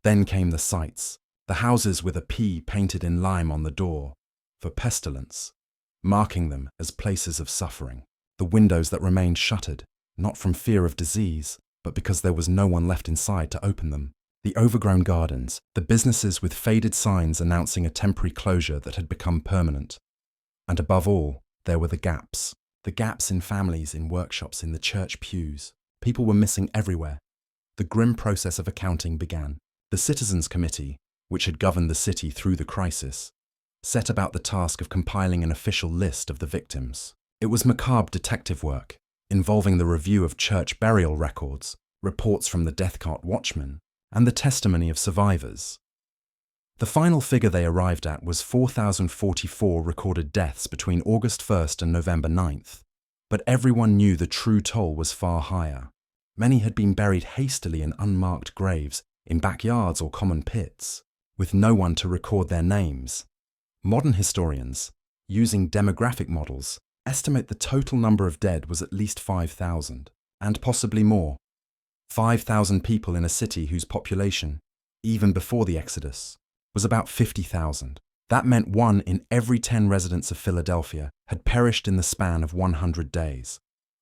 Then came the sights, the houses with a P painted in lime on the door, for pestilence, marking them as places of suffering. The windows that remained shuttered, not from fear of disease, but because there was no one left inside to open them. The overgrown gardens, the businesses with faded signs announcing a temporary closure that had become permanent. And above all, there were the gaps in families, in workshops, in the church pews. People were missing everywhere. The grim process of accounting began. The Citizens Committee, which had governed the city through the crisis, set about the task of compiling an official list of the victims. It was macabre detective work, involving the review of church burial records, reports from the death cart watchmen, and the testimony of survivors. The final figure they arrived at was 4,044 recorded deaths between August 1st and November 9th, but everyone knew the true toll was far higher. Many had been buried hastily in unmarked graves, in backyards or common pits, with no one to record their names. Modern historians, using demographic models, estimate the total number of dead was at least 5,000, and possibly more. 5,000 people in a city whose population, even before the Exodus, was about 50,000. That meant 1 in every 10 residents of Philadelphia had perished in the span of 100 days.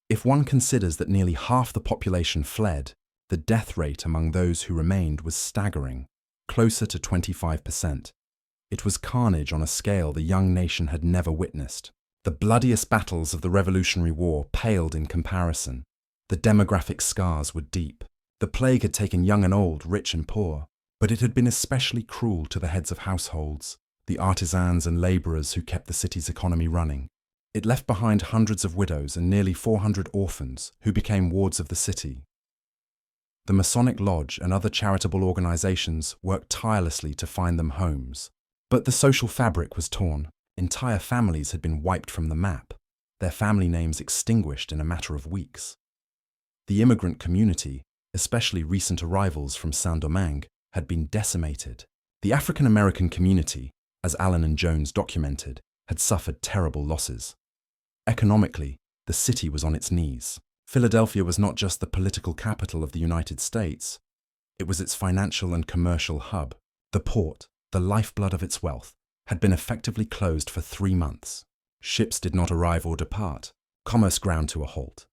If one considers that nearly half the population fled, the death rate among those who remained was staggering, closer to 25%. It was carnage on a scale the young nation had never witnessed. The bloodiest battles of the Revolutionary War paled in comparison. The demographic scars were deep. The plague had taken young and old, rich and poor, but it had been especially cruel to the heads of households, the artisans and laborers who kept the city's economy running. It left behind hundreds of widows and nearly 400 orphans who became wards of the city. The Masonic Lodge and other charitable organizations worked tirelessly to find them homes. But the social fabric was torn. Entire families had been wiped from the map, their family names extinguished in a matter of weeks. The immigrant community, especially recent arrivals from Saint-Domingue, had been decimated. The African American community, as Allen and Jones documented, had suffered terrible losses. Economically, the city was on its knees. Philadelphia was not just the political capital of the United States, it was its financial and commercial hub. The port, the lifeblood of its wealth, had been effectively closed for 3 months. Ships did not arrive or depart. Commerce ground to a halt.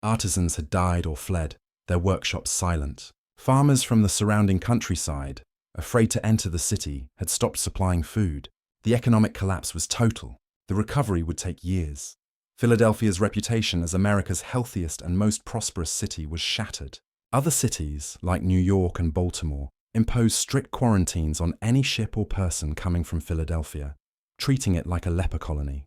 Artisans had died or fled, their workshops silent. Farmers from the surrounding countryside, afraid to enter the city, had stopped supplying food. The economic collapse was total. The recovery would take years. Philadelphia's reputation as America's healthiest and most prosperous city was shattered. Other cities, like New York and Baltimore, imposed strict quarantines on any ship or person coming from Philadelphia, treating it like a leper colony.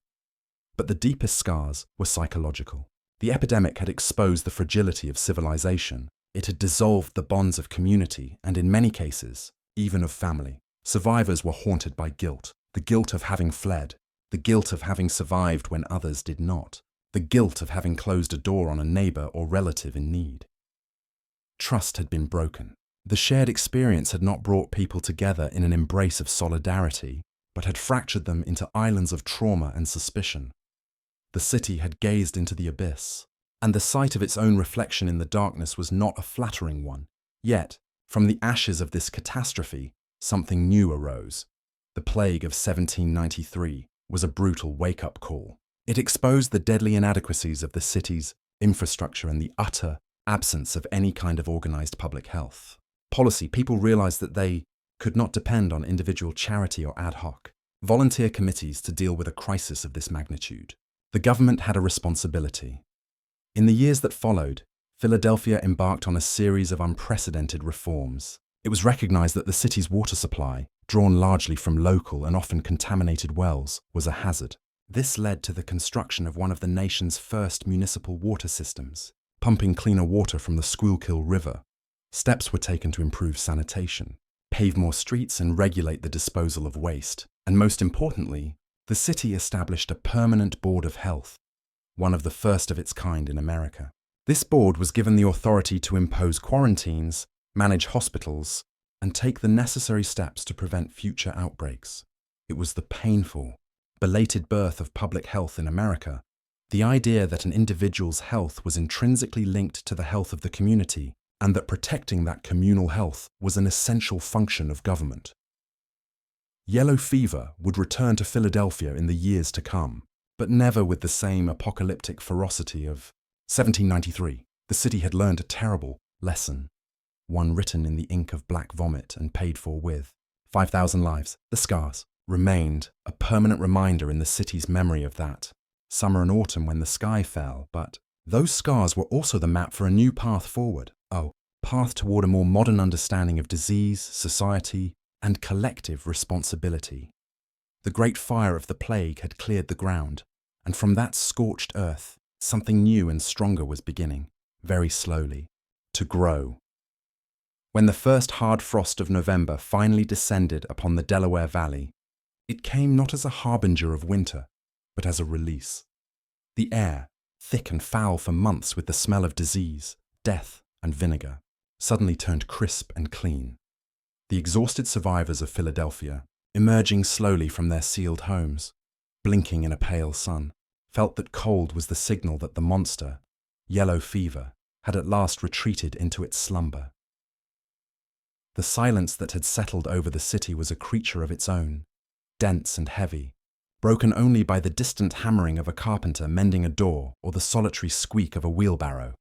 But the deepest scars were psychological. The epidemic had exposed the fragility of civilization. It had dissolved the bonds of community and, in many cases, even of family. Survivors were haunted by guilt, the guilt of having fled, the guilt of having survived when others did not, the guilt of having closed a door on a neighbor or relative in need. Trust had been broken. The shared experience had not brought people together in an embrace of solidarity, but had fractured them into islands of trauma and suspicion. The city had gazed into the abyss, and the sight of its own reflection in the darkness was not a flattering one. Yet, from the ashes of this catastrophe, something new arose. The plague of 1793 was a brutal wake-up call. It exposed the deadly inadequacies of the city's infrastructure and the utter absence of any kind of organized public health policy. People realized that they could not depend on individual charity or ad hoc volunteer committees to deal with a crisis of this magnitude. The government had a responsibility. In the years that followed, Philadelphia embarked on a series of unprecedented reforms. It was recognized that the city's water supply, drawn largely from local and often contaminated wells, was a hazard. This led to the construction of one of the nation's first municipal water systems, pumping cleaner water from the Schuylkill River. Steps were taken to improve sanitation, pave more streets and regulate the disposal of waste. And most importantly, the city established a permanent board of health, one of the first of its kind in America. This board was given the authority to impose quarantines, manage hospitals, and take the necessary steps to prevent future outbreaks. It was the painful, belated birth of public health in America, the idea that an individual's health was intrinsically linked to the health of the community, and that protecting that communal health was an essential function of government. Yellow fever would return to Philadelphia in the years to come, but never with the same apocalyptic ferocity of 1793. The city had learned a terrible lesson, one written in the ink of black vomit and paid for with 5,000 lives. The scars remained a permanent reminder in the city's memory of that summer and autumn when the sky fell, but those scars were also the map for a new path forward. Path toward a more modern understanding of disease, society, and collective responsibility. The great fire of the plague had cleared the ground, and from that scorched earth, something new and stronger was beginning, very slowly, to grow. When the first hard frost of November finally descended upon the Delaware Valley, it came not as a harbinger of winter, but as a release. The air, thick and foul for months with the smell of disease, death, and vinegar, suddenly turned crisp and clean. The exhausted survivors of Philadelphia, emerging slowly from their sealed homes, blinking in a pale sun, felt that cold was the signal that the monster, yellow fever, had at last retreated into its slumber. The silence that had settled over the city was a creature of its own, dense and heavy, broken only by the distant hammering of a carpenter mending a door or the solitary squeak of a wheelbarrow.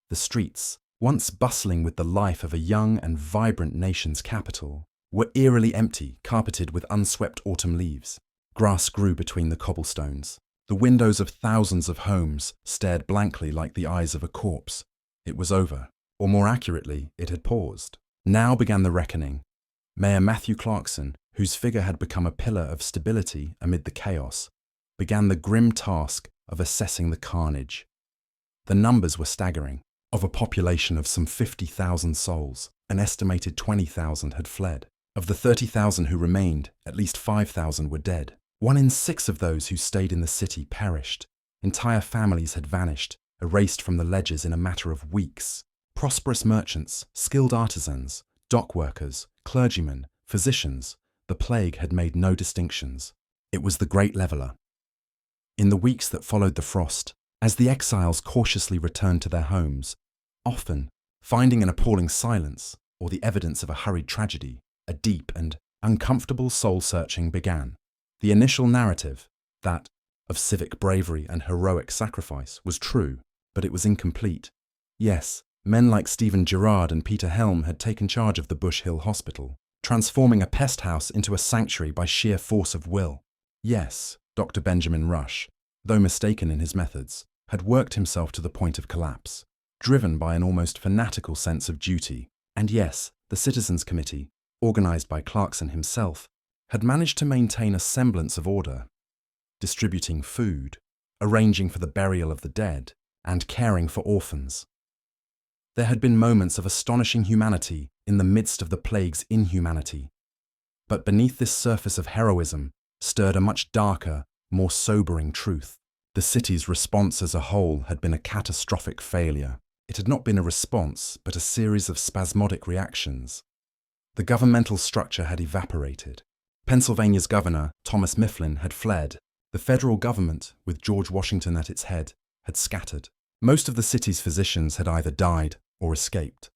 The streets, once bustling with the life of a young and vibrant nation's capital, were eerily empty, carpeted with unswept autumn leaves. Grass grew between the cobblestones. The windows of thousands of homes stared blankly like the eyes of a corpse. It was over, or more accurately, it had paused. Now began the reckoning. Mayor Matthew Clarkson, who whose figure had become a pillar of stability amid the chaos, began the grim task of assessing the carnage. The numbers were staggering. Of a population of some 50,000 souls, an estimated 20,000 had fled. Of the 30,000 who remained, at least 5,000 were dead. 1 in 6 of those who stayed in the city perished. Entire families had vanished, erased from the ledgers in a matter of weeks. Prosperous merchants, skilled artisans, dock workers, clergymen, physicians, the plague had made no distinctions. It was the great leveller. In the weeks that followed the frost, as the exiles cautiously returned to their homes, often finding an appalling silence or the evidence of a hurried tragedy, a deep and uncomfortable soul-searching began. The initial narrative, that of civic bravery and heroic sacrifice, was true, but it was incomplete. Yes, men like Stephen Girard and Peter Helm had taken charge of the Bush Hill Hospital, transforming a pest house into a sanctuary by sheer force of will. Yes, Dr. Benjamin Rush, though mistaken in his methods, had worked himself to the point of collapse, driven by an almost fanatical sense of duty. And yes, the Citizens Committee, organized by Clarkson himself, had managed to maintain a semblance of order, distributing food, arranging for the burial of the dead, and caring for orphans. There had been moments of astonishing humanity in the midst of the plague's inhumanity. But beneath this surface of heroism stirred a much darker, more sobering truth. The city's response as a whole had been a catastrophic failure. It had not been a response, but a series of spasmodic reactions. The governmental structure had evaporated. Pennsylvania's governor, Thomas Mifflin, had fled. The federal government, with George Washington at its head, had scattered. Most of the city's physicians had either died or escaped.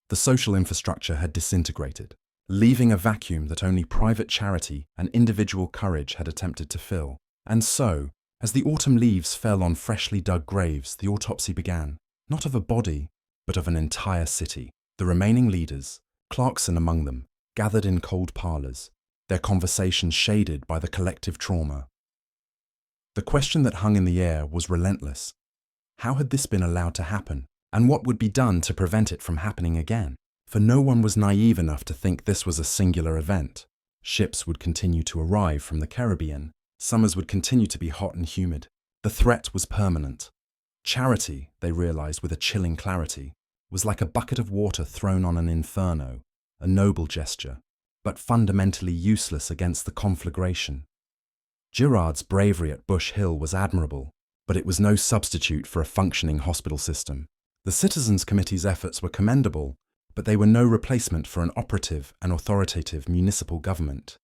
The social infrastructure had disintegrated, leaving a vacuum that only private charity and individual courage had attempted to fill. And so, as the autumn leaves fell on freshly dug graves, the autopsy began, not of a body, but of an entire city. The remaining leaders, Clarkson among them, gathered in cold parlours, their conversations shaded by the collective trauma. The question that hung in the air was relentless. How had this been allowed to happen, and what would be done to prevent it from happening again? For no one was naive enough to think this was a singular event. Ships would continue to arrive from the Caribbean. Summers would continue to be hot and humid. The threat was permanent. Charity, they realized with a chilling clarity, was like a bucket of water thrown on an inferno, a noble gesture, but fundamentally useless against the conflagration. Girard's bravery at Bush Hill was admirable, but it was no substitute for a functioning hospital system. The Citizens Committee's efforts were commendable, but they were no replacement for an operative and authoritative municipal government.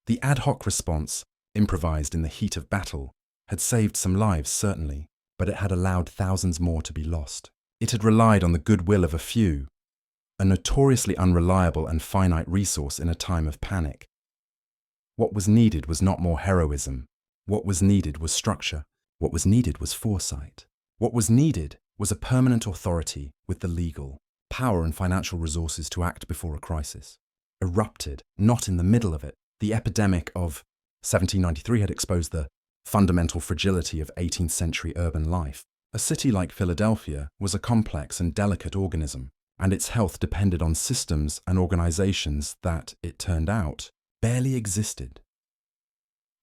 The ad hoc response, improvised in the heat of battle, had saved some lives certainly, but it had allowed thousands more to be lost. It had relied on the goodwill of a few, a notoriously unreliable and finite resource in a time of panic. What was needed was not more heroism. What was needed was structure. What was needed was foresight. What was needed was a permanent authority with the legal, power and financial resources to act before a crisis. Erupted, not in the middle of it. The epidemic of 1793 had exposed the fundamental fragility of 18th century urban life. A city like Philadelphia was a complex and delicate organism, and its health depended on systems and organizations that, it turned out, barely existed.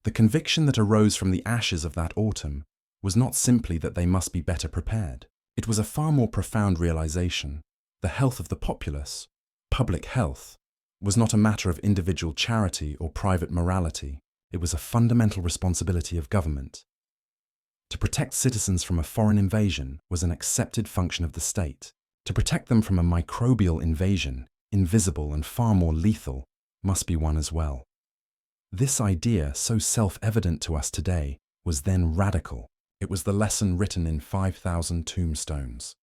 The conviction that arose from the ashes of that autumn was not simply that they must be better prepared. It was a far more profound realization. The health of the populace, public health, was not a matter of individual charity or private morality. It was a fundamental responsibility of government. To protect citizens from a foreign invasion was an accepted function of the state. To protect them from a microbial invasion, invisible and far more lethal, must be one as well. This idea, so self-evident to us today, was then radical. It was the lesson written in 5,000 tombstones.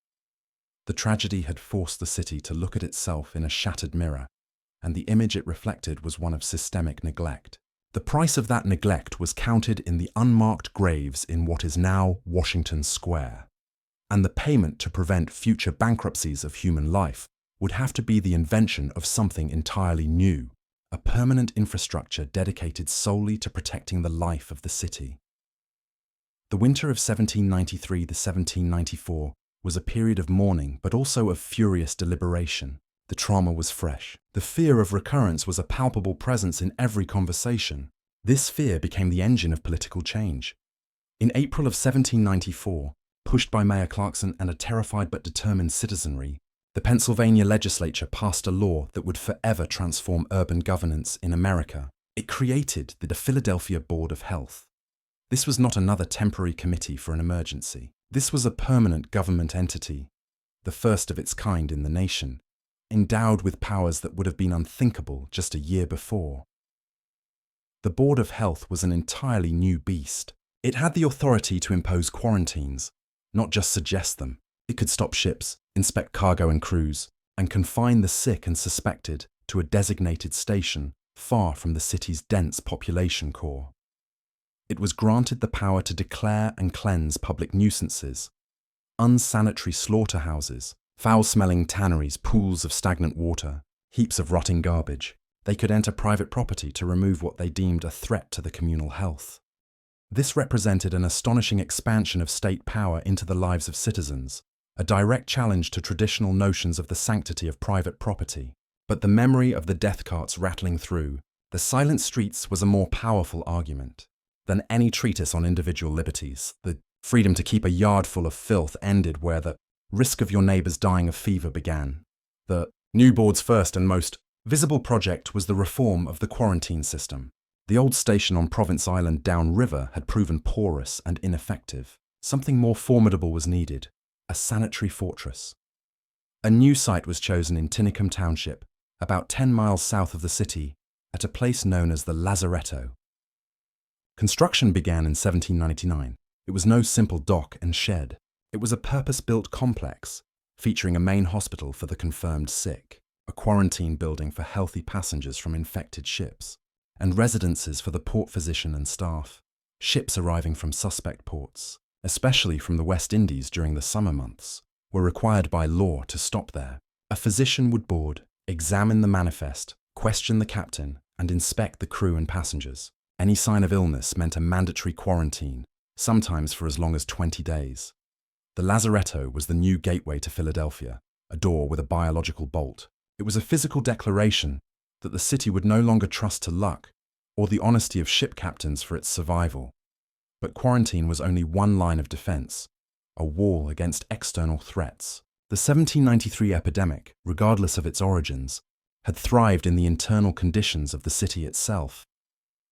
The tragedy had forced the city to look at itself in a shattered mirror, and the image it reflected was one of systemic neglect. The price of that neglect was counted in the unmarked graves in what is now Washington Square. And the payment to prevent future bankruptcies of human life would have to be the invention of something entirely new, a permanent infrastructure dedicated solely to protecting the life of the city. The winter of 1793 to 1794 was a period of mourning but also of furious deliberation. The trauma was fresh. The fear of recurrence was a palpable presence in every conversation. This fear became the engine of political change. In April of 1794, pushed by Mayor Clarkson and a terrified but determined citizenry, the Pennsylvania legislature passed a law that would forever transform urban governance in America. It created the Philadelphia Board of Health. This was not another temporary committee for an emergency. This was a permanent government entity, the first of its kind in the nation, endowed with powers that would have been unthinkable just a year before. The Board of Health was an entirely new beast. It had the authority to impose quarantines, not just suggest them. It could stop ships, inspect cargo and crews, and confine the sick and suspected to a designated station far from the city's dense population core. It was granted the power to declare and cleanse public nuisances, unsanitary slaughterhouses, foul-smelling tanneries, pools of stagnant water, heaps of rotting garbage. They could enter private property to remove what they deemed a threat to the communal health. This represented an astonishing expansion of state power into the lives of citizens, a direct challenge to traditional notions of the sanctity of private property. But the memory of the death carts rattling through the silent streets was a more powerful argument than any treatise on individual liberties. The freedom to keep a yard full of filth ended where the risk of your neighbours dying of fever began. The new board's first and most visible project was the reform of the quarantine system. The old station on Province Island downriver had proven porous and ineffective. Something more formidable was needed, a sanitary fortress. A new site was chosen in Tinicum Township, about 10 miles south of the city, at a place known as the Lazaretto. Construction began in 1799. It was no simple dock and shed. It was a purpose-built complex, featuring a main hospital for the confirmed sick, a quarantine building for healthy passengers from infected ships, and residences for the port physician and staff. Ships arriving from suspect ports, especially from the West Indies during the summer months, were required by law to stop there. A physician would board, examine the manifest, question the captain, and inspect the crew and passengers. Any sign of illness meant a mandatory quarantine, sometimes for as long as 20 days. The Lazaretto was the new gateway to Philadelphia, a door with a biological bolt. It was a physical declaration that the city would no longer trust to luck or the honesty of ship captains for its survival. But quarantine was only one line of defense, a wall against external threats. The 1793 epidemic, regardless of its origins, had thrived in the internal conditions of the city itself.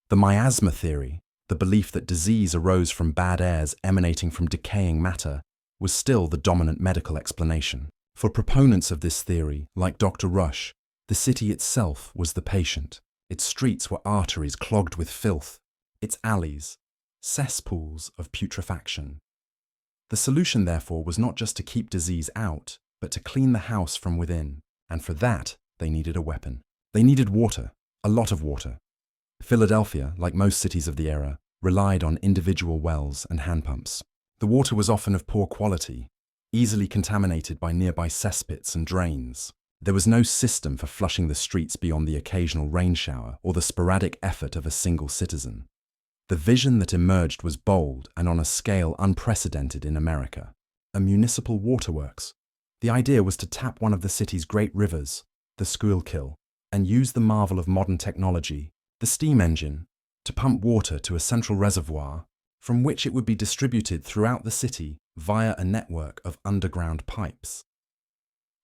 The miasma theory, the belief that disease arose from bad airs emanating from decaying matter, was still the dominant medical explanation. For proponents of this theory, like Dr. Rush, the city itself was the patient. Its streets were arteries clogged with filth, its alleys, cesspools of putrefaction. The solution, therefore, was not just to keep disease out, but to clean the house from within, and for that, they needed a weapon. They needed water, a lot of water. Philadelphia, like most cities of the era, relied on individual wells and hand pumps. The water was often of poor quality, easily contaminated by nearby cesspits and drains. There was no system for flushing the streets beyond the occasional rain shower or the sporadic effort of a single citizen. The vision that emerged was bold and on a scale unprecedented in America. A municipal waterworks. The idea was to tap one of the city's great rivers, the Schuylkill, and use the marvel of modern technology, the steam engine, to pump water to a central reservoir from which it would be distributed throughout the city via a network of underground pipes.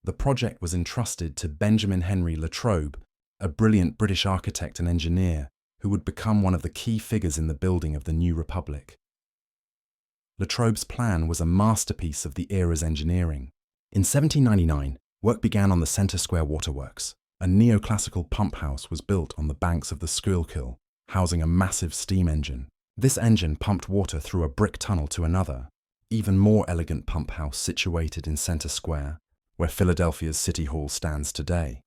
The project was entrusted to Benjamin Henry Latrobe, a brilliant British architect and engineer who would become one of the key figures in the building of the new republic. Latrobe's plan was a masterpiece of the era's engineering. In 1799, work began on the Center Square Waterworks. A neoclassical pump house was built on the banks of the Schuylkill, housing a massive steam engine. This engine pumped water through a brick tunnel to another, even more elegant pump house situated in Center Square, where Philadelphia's City Hall stands today.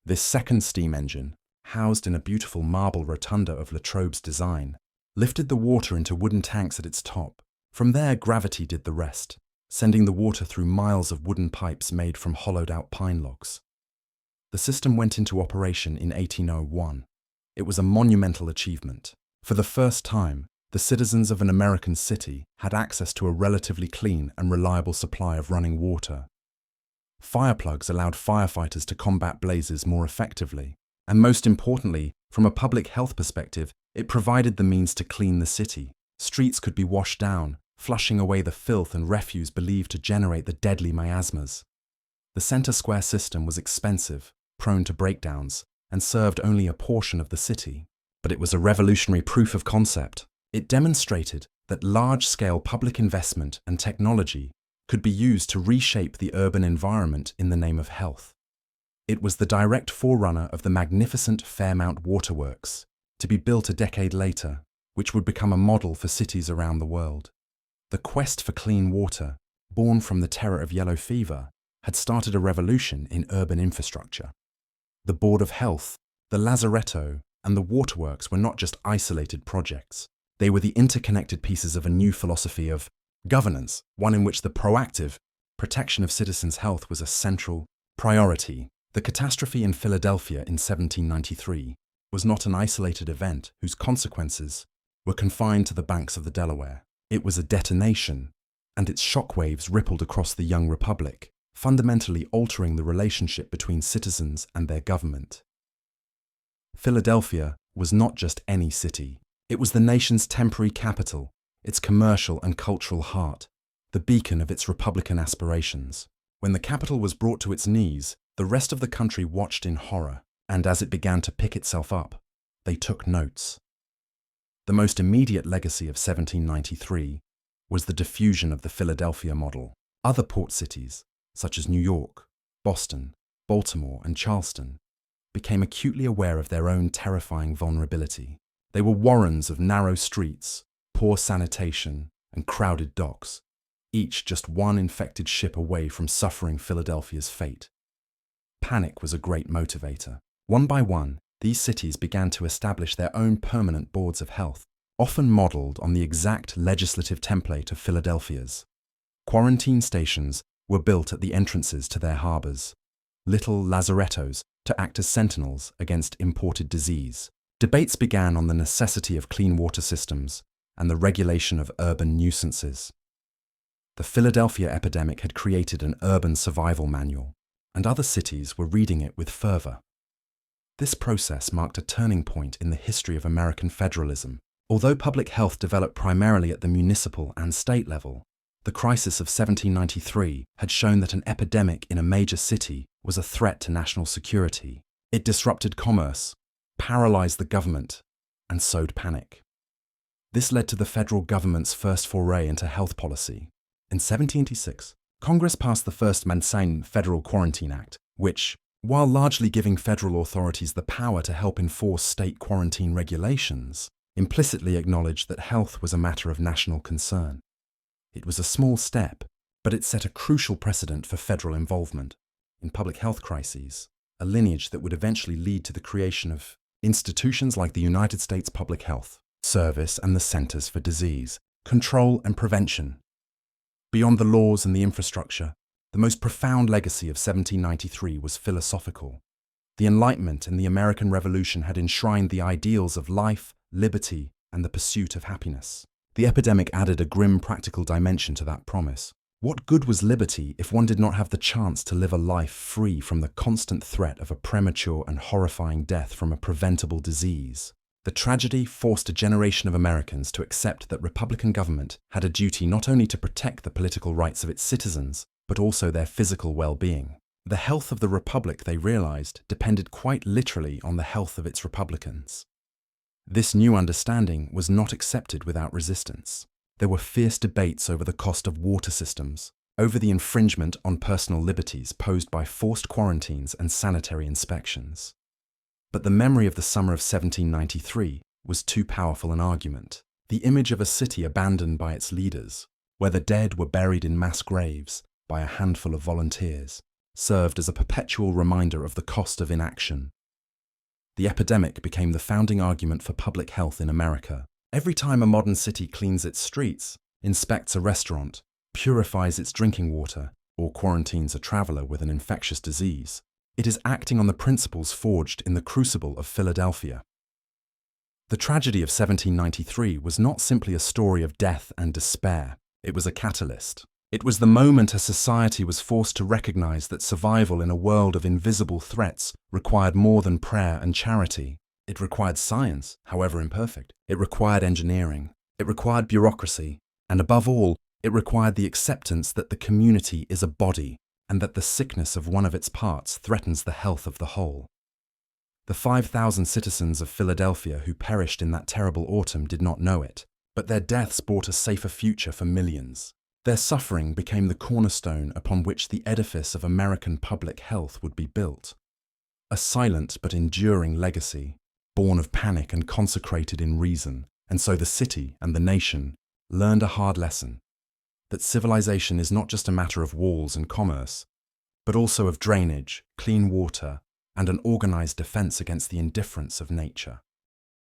This second steam engine, housed in a beautiful marble rotunda of Latrobe's design, lifted the water into wooden tanks at its top. From there, gravity did the rest, sending the water through miles of wooden pipes made from hollowed-out pine logs. The system went into operation in 1801. It was a monumental achievement. For the first time, the citizens of an American city had access to a relatively clean and reliable supply of running water. Fireplugs allowed firefighters to combat blazes more effectively. And most importantly, from a public health perspective, it provided the means to clean the city. Streets could be washed down, flushing away the filth and refuse believed to generate the deadly miasmas. The center square system was expensive, prone to breakdowns, and served only a portion of the city. But it was a revolutionary proof of concept. It demonstrated that large-scale public investment and technology could be used to reshape the urban environment in the name of health. It was the direct forerunner of the magnificent Fairmount Waterworks, to be built a decade later, which would become a model for cities around the world. The quest for clean water, born from the terror of yellow fever, had started a revolution in urban infrastructure. The Board of Health, the Lazaretto, and the waterworks were not just isolated projects. They were the interconnected pieces of a new philosophy of governance, one in which the proactive protection of citizens' health was a central priority. The catastrophe in Philadelphia in 1793 was not an isolated event whose consequences were confined to the banks of the Delaware. It was a detonation, and its shockwaves rippled across the young republic, fundamentally altering the relationship between citizens and their government. Philadelphia was not just any city. It was the nation's temporary capital, its commercial and cultural heart, the beacon of its Republican aspirations. When the capital was brought to its knees, the rest of the country watched in horror, and as it began to pick itself up, they took notes. The most immediate legacy of 1793 was the diffusion of the Philadelphia model. Other port cities, such as New York, Boston, Baltimore, and Charleston, became acutely aware of their own terrifying vulnerability. They were warrens of narrow streets, poor sanitation, and crowded docks, each just one infected ship away from suffering Philadelphia's fate. Panic was a great motivator. One by one, these cities began to establish their own permanent boards of health, often modeled on the exact legislative template of Philadelphia's. Quarantine stations were built at the entrances to their harbors, little lazarettos to act as sentinels against imported disease. Debates began on the necessity of clean water systems and the regulation of urban nuisances. The Philadelphia epidemic had created an urban survival manual, and other cities were reading it with fervor. This process marked a turning point in the history of American federalism. Although public health developed primarily at the municipal and state level, the crisis of 1793 had shown that an epidemic in a major city was a threat to national security. It disrupted commerce, paralyzed the government, and sowed panic. This led to the federal government's first foray into health policy. In 1786, Congress passed the first Mansine Federal Quarantine Act, which, while largely giving federal authorities the power to help enforce state quarantine regulations, implicitly acknowledged that health was a matter of national concern. It was a small step, but it set a crucial precedent for federal involvement in public health crises, a lineage that would eventually lead to the creation of institutions like the United States Public Health Service and the Centers for Disease Control and Prevention. Beyond the laws and the infrastructure, the most profound legacy of 1793 was philosophical. The Enlightenment and the American Revolution had enshrined the ideals of life, liberty, and the pursuit of happiness. The epidemic added a grim practical dimension to that promise. What good was liberty if one did not have the chance to live a life free from the constant threat of a premature and horrifying death from a preventable disease? The tragedy forced a generation of Americans to accept that Republican government had a duty not only to protect the political rights of its citizens, but also their physical well-being. The health of the Republic, they realized, depended quite literally on the health of its Republicans. This new understanding was not accepted without resistance. There were fierce debates over the cost of water systems, over the infringement on personal liberties posed by forced quarantines and sanitary inspections. But the memory of the summer of 1793 was too powerful an argument. The image of a city abandoned by its leaders, where the dead were buried in mass graves by a handful of volunteers, served as a perpetual reminder of the cost of inaction. The epidemic became the founding argument for public health in America. Every time a modern city cleans its streets, inspects a restaurant, purifies its drinking water, or quarantines a traveler with an infectious disease, it is acting on the principles forged in the crucible of Philadelphia. The tragedy of 1793 was not simply a story of death and despair. It was a catalyst. It was the moment a society was forced to recognize that survival in a world of invisible threats required more than prayer and charity. It required science, however imperfect. It required engineering. It required bureaucracy. And above all, it required the acceptance that the community is a body and that the sickness of one of its parts threatens the health of the whole. The 5,000 citizens of Philadelphia who perished in that terrible autumn did not know it, but their deaths brought a safer future for millions. Their suffering became the cornerstone upon which the edifice of American public health would be built. A silent but enduring legacy, born of panic and consecrated in reason, and so the city and the nation learned a hard lesson, that civilization is not just a matter of walls and commerce, but also of drainage, clean water, and an organized defense against the indifference of nature.